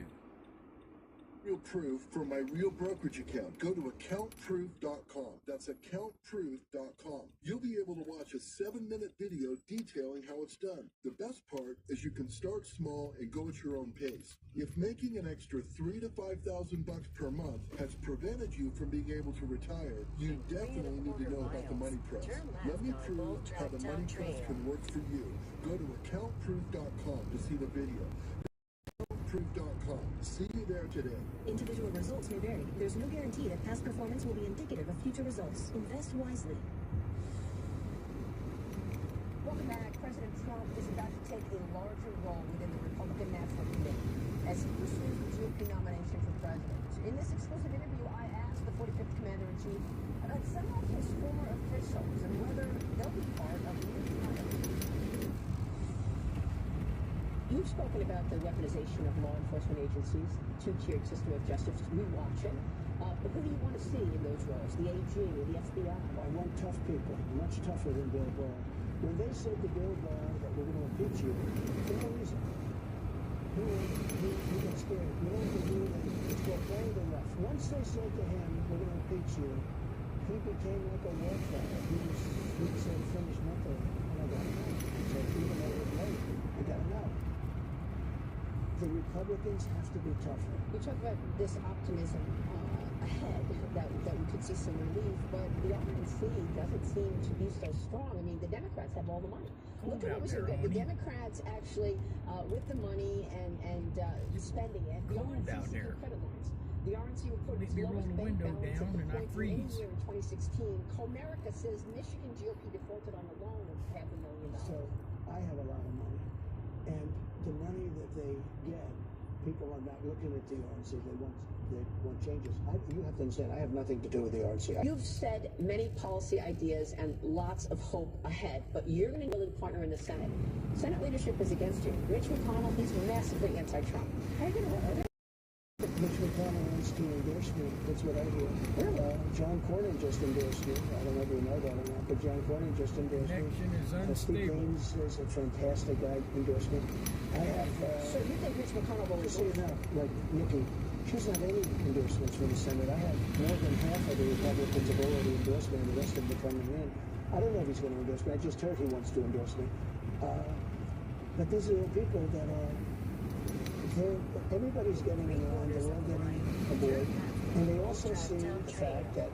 Real proof for my real brokerage account. Go to accountproof.com. That's accountproof.com. You'll be able to watch a 7-minute video detailing how it's done. The best part is you can start small and go at your own pace. If making an extra $3,000 to $5,000 per month has prevented you from being able to retire, you definitely need to know about the Money Press. Let me prove how the Money Press can work for you. Go to accountproof.com to see the video. Accountproof.com. See you there today. Individual results may vary. There's no guarantee that past performance will be indicative of future results. Invest wisely. Welcome back. President Trump is about to take a larger role within the Republican National Committee as he pursues the GOP nomination for president. In this exclusive interview, I asked the 45th Commander-in-Chief about some of his former officials and whether they'll be part of the new cabinet. You've spoken about the weaponization of law enforcement agencies, two-tiered system of justice, rewatching. But who do you want to see in those roles, the AG or the FBI? I want tough people, much tougher than Bill Barr. When they said to Bill Barr that we're going to impeach you, for no reason, he got scared. You know what they do? They proclaim the left. Once they said to him, we're going to impeach you, he became like a wallflower. He said, finish mentally. And I got to know. So even though it was late, I got to know. The Republicans have to be tougher. You talk about this optimism ahead, that we could see some relief, but the RNC doesn't seem to be so strong. I mean, the Democrats have all the money. Look at what was the Democrats actually, with the money and spending it, the RNC credit lines. The RNC reported its lowest bank balance at the point for any year in 2016. Comerica says Michigan GOP defaulted on a loan of $500,000. So I have a lot of money, and the money that they get, people are not looking at the RNC. They want changes. You have to understand, I have nothing to do with the RNC. You've said many policy ideas and lots of hope ahead, but you're going to be a partner in the Senate. Senate leadership is against you. Mitch McConnell, he's massively anti-Trump. How are you going to Mitch McConnell wants to endorse me. That's what I hear. John Cornyn just endorsed me. I don't know if you know that or not, but John Cornyn just endorsed me. Connection is unstable. Steve Gaines is a fantastic guy, endorsed me. I have... So you think Mitch McConnell will See now, like Nikki, she doesn't have any endorsements from the Senate. I have more than half of the Republicans have already endorsed me, and the rest of them are coming in. I don't know if he's going to endorse me. I just heard he wants to endorse me. But these are all people that are, everybody's getting in line, they're all getting aboard. And they also see the fact that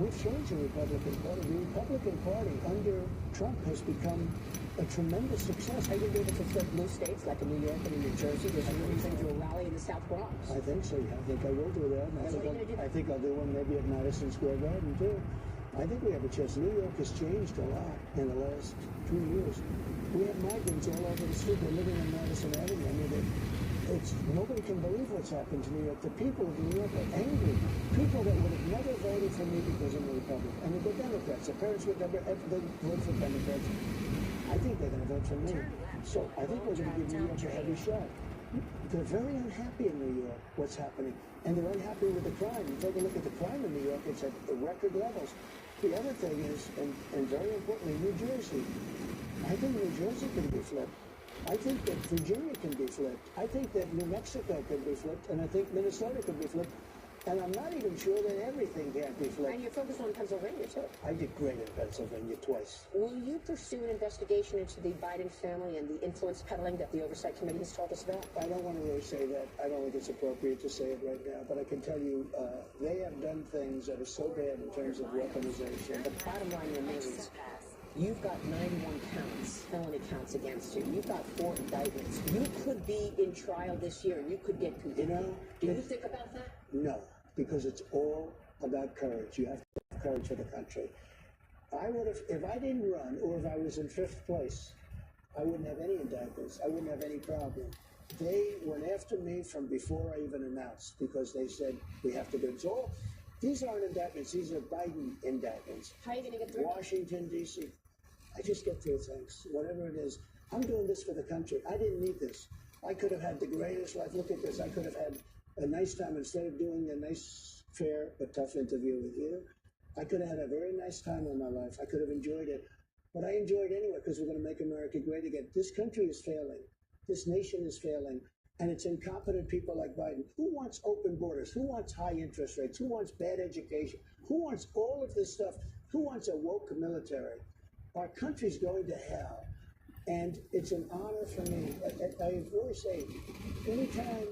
we've changed the Republican Party. The Republican Party under Trump has become a tremendous success. Are you going to be able to flip blue states like in New York and in New Jersey? There's a reason to a rally in the South Bronx. I think so, yeah. I think I will do that. And I think I'll do one maybe at Madison Square Garden, too. I think we have a chance. New York has changed a lot in the last 2 years. We have migrants all over the street. They're living on Madison Avenue. I mean, nobody can believe what's happened to New York. The people of New York are angry. People that would have never voted for me because I'm a Republican. And they're Democrats. Their parents would never vote for Democrats. I think they're going to vote for me. So I think we're going to give New York a heavy shot. They're very unhappy in New York, what's happening. And they're unhappy with the crime. You take a look at the crime in New York, it's at record levels. The other thing is, and very importantly, New Jersey. I think New Jersey can be flipped. I think that Virginia can be flipped. I think that New Mexico can be flipped. And I think Minnesota can be flipped. And I'm not even sure that everything can't be flipped. And you're focused on Pennsylvania, too. I did great in Pennsylvania twice. Will you pursue an investigation into the Biden family and the influence peddling that the Oversight Committee has told us about? I don't want to really say that. I don't think it's appropriate to say it right now. But I can tell you, they have done things that are so bad in terms of weaponization. The bottom line remains, you've got 91 counts, felony counts against you. You've got 4 indictments. You could be in trial this year, and you could get convicted. You know, do you think about that? No, because it's all about courage. You have to have courage for the country. I would have, if I didn't run, or if I was in 5th place, I wouldn't have any indictments. I wouldn't have any problem. They went after me from before I even announced, because they said we have to do it. So these aren't indictments. These are Biden indictments. How are you going to get through? Washington, D.C. I just get through things, whatever it is. I'm doing this for the country. I didn't need this. I could have had the greatest life. Look at this. I could have had a nice time instead of doing a nice, fair, but tough interview with you. I could have had a very nice time in my life. I could have enjoyed it. But I enjoyed it anyway because we're going to make America great again. This country is failing. This nation is failing. And it's incompetent people like Biden. Who wants open borders? Who wants high interest rates? Who wants bad education? Who wants all of this stuff? Who wants a woke military? Our country's going to hell, and it's an honor for me. I always say, anytime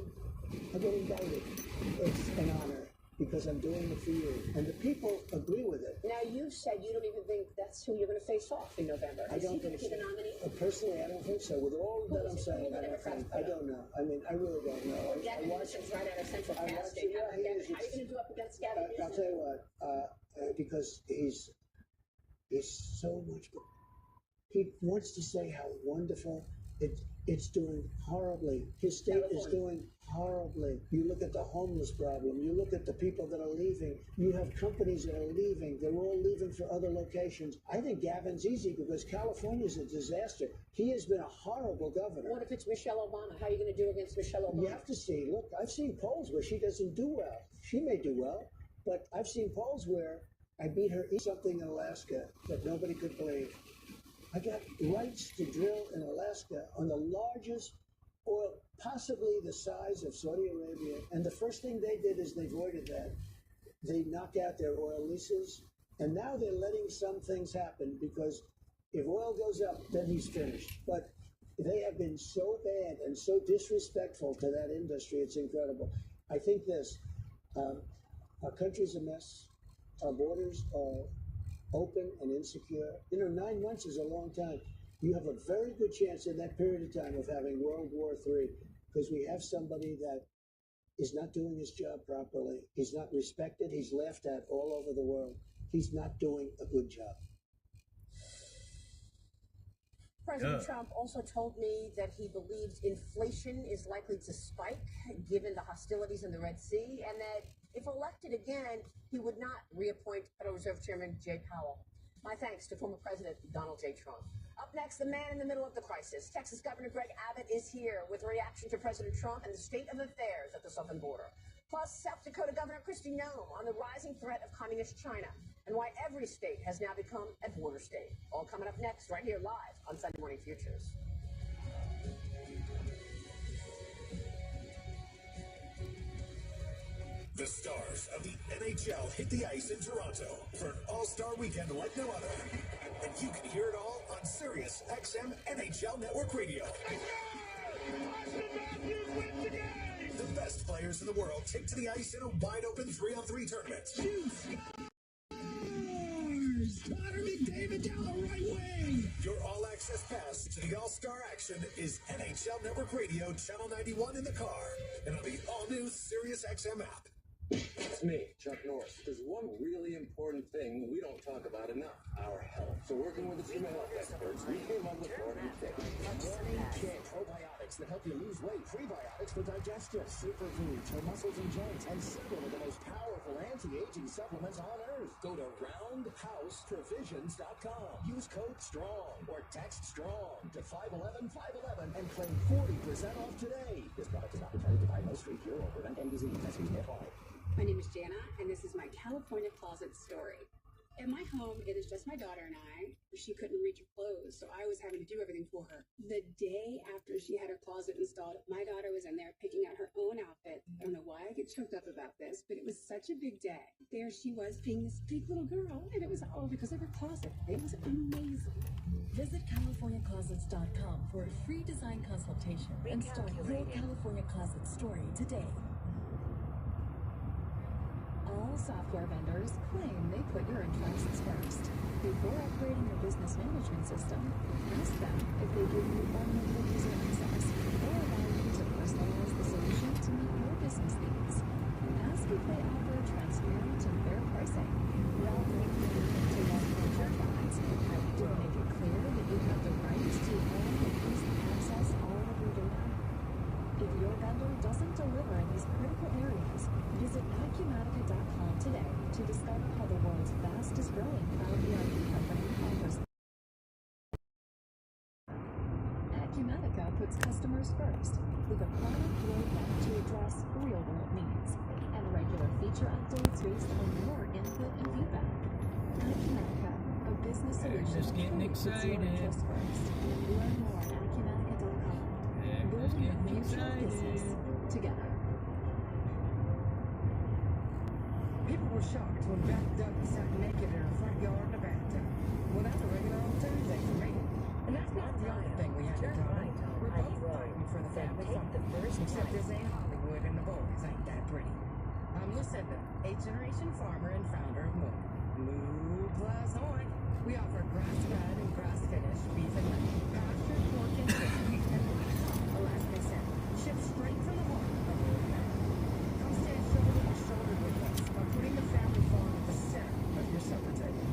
I get indicted, it's an honor because I'm doing it for you, and the people agree with it. Now, you said you don't even think that's who you're going to face off in November. I don't think so. Personally, I don't think so. With all that I'm saying, I don't know. I mean, I really don't know. Gavin Newsom's right out of Central Casting. How are you going to do up against Gavin Newsom? I'll tell you what, because he's so much. He wants to say how wonderful it's doing horribly. His state is doing horribly. You look at the homeless problem. You look at the people that are leaving. You have companies that are leaving. They're all leaving for other locations. I think Gavin's easy because California is a disaster. He has been a horrible governor. What if it's Michelle Obama? How are you going to do against Michelle Obama? You have to see. Look, I've seen polls where she doesn't do well. She may do well, but I've seen polls where I beat her in something in Alaska that nobody could believe. I got rights to drill in Alaska on the largest oil, possibly the size of Saudi Arabia. And the first thing they did is they voided that. They knocked out their oil leases. And now they're letting some things happen because if oil goes up, then he's finished. But they have been so bad and so disrespectful to that industry. It's incredible. I think this, our country's a mess. Our borders are open and insecure. 9 months is a long time. You have a very good chance in that period of time of having World War III because we have somebody that is not doing his job properly. He's not respected. He's laughed at all over the world. He's not doing a good job. President Trump also told me that he believes inflation is likely to spike given the hostilities in the Red Sea, and that if elected again, he would not reappoint Federal Reserve Chairman Jay Powell. My thanks to former President Donald J. Trump. Up next, the man in the middle of the crisis. Texas Governor Greg Abbott is here with a reaction to President Trump and the state of affairs at the southern border. Plus, South Dakota Governor Kristi Noem on the rising threat of communist China and why every state has now become a border state. All coming up next, right here live on Sunday Morning Futures. The stars of the NHL hit the ice in Toronto for an all-star weekend like no other. And you can hear it all on Sirius XM NHL Network Radio. The best players in the world take to the ice in a wide-open 3-on-3 tournament. Connor McDavid down the right wing. Your all-access pass to the all-star action is NHL Network Radio, Channel 91 in the car, and on the all-new Sirius XM app. It's me, Chuck Norris. There's one really important thing we don't talk about enough, our health. So working with a team of health experts, we came up with Morning Kick. Morning Kick. Probiotics that help you lose weight. Prebiotics for digestion. Superfoods for muscles and joints. And single of the most powerful anti-aging supplements on earth. Go to roundhouseprovisions.com. Use code STRONG or text STRONG to 511-511 and claim 40% off today. This product is not intended to diagnose, treat, cure, or prevent any disease. Testing may apply. My name is Jana, and this is my California closet story. In my home, it is just my daughter and I. She couldn't reach her clothes, so I was having to do everything for her. The day after she had her closet installed, my daughter was in there picking out her own outfit. I don't know why I get choked up about this, but it was such a big day. There she was being this big little girl, and it was all because of her closet. It was amazing. Visit CaliforniaClosets.com for a free design consultation and start your California closet story today. All software vendors claim they put your interests first. Before upgrading your business management system, ask them if they give you unlimited user access or allow you to personalize the solution to meet your business needs. Ask if they offer transparent and fair pricing without breaking anything to long-term contracts. I do make it clear that you have the right to own and use and access all of your data. If your vendor doesn't deliver in these critical areas, visit Acumatica.com today to discover how the world's fastest growing cloud ERP company offers. Acumatica puts customers first with a product roadmap to address real-world needs and regular feature updates based on your input and feedback. Acumatica, a business solution Just getting excited. first. Learn more at Acumatica.com. Building a mutual business together. People were shocked when Beth Douglas sat naked in her front yard in a bathtub. Well, that's a regular old Tuesday for me. And that's not the only thing we had in common. We're both fighting for the family farm. Except this ain't Hollywood and the boys ain't that pretty. I'm Lucinda, 8th-generation farmer and founder of Mook. Moo plus Hoy. We offer grass-fed and grass-finished beef and lamb, pastured pork and chicken, and Alaskan salmon, shipped straight from the heart of North America. Come stand shoulder to shoulder with us by putting the family farm at the center of your supper table.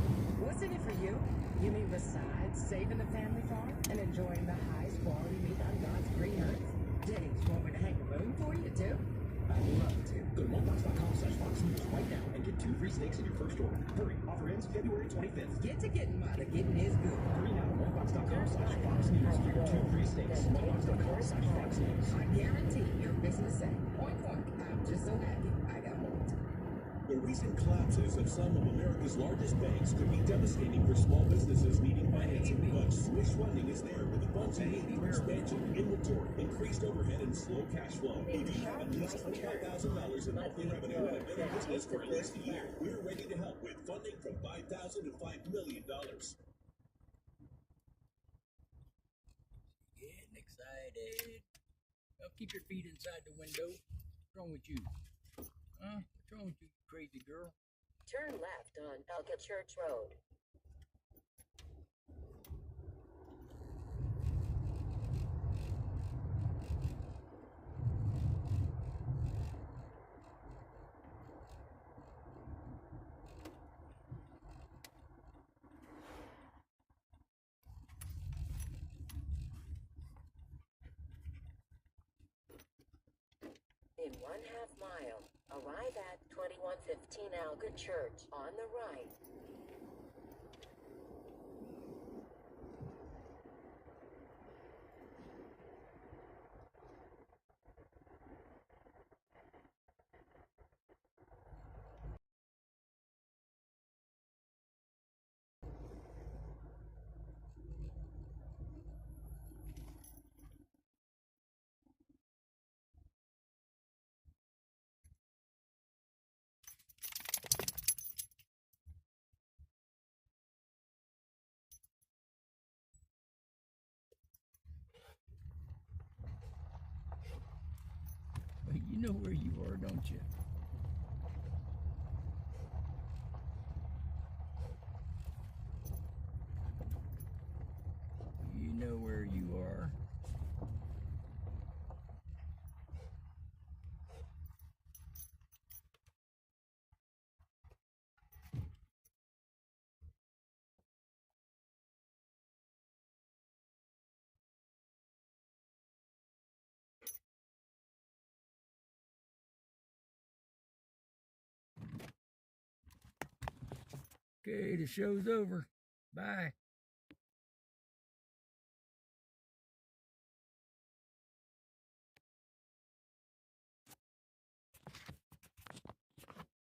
What's in it for you? You mean besides saving the family farm and enjoying the highest quality meat on God's green earth? Dang, you want me to hang the moon for you too? I'd love to. Go to monkbox.com/Fox News right now and get 2 free steaks in your first order. Hurry, offer ends February 25th. Get to getting while the getting is good. Hurry now, monkbox.com/Fox News for your 2 free steaks. Monkbox.com/Fox News. I guarantee your business say, oink oink, I'm just so happy I got more. The recent collapses of some of America's largest banks could be devastating for small businesses needing financing, but Swish Funding is there with the funds you need for expansion, inventory, increased overhead, and slow cash flow. If you have at least $25,000 in monthly revenue and have been in business for at least a year, we're ready to help with funding from $5,000 to $5 million. Getting excited. Well, keep your feet inside the window. What's wrong with you? Huh? What's wrong with you, crazy girl? Turn left on Elka Church Road. In 1/2 mile, arrive at 2115 Alga Church on the right. You know where you are, don't you? You know where you are. Okay, the show's over. Bye.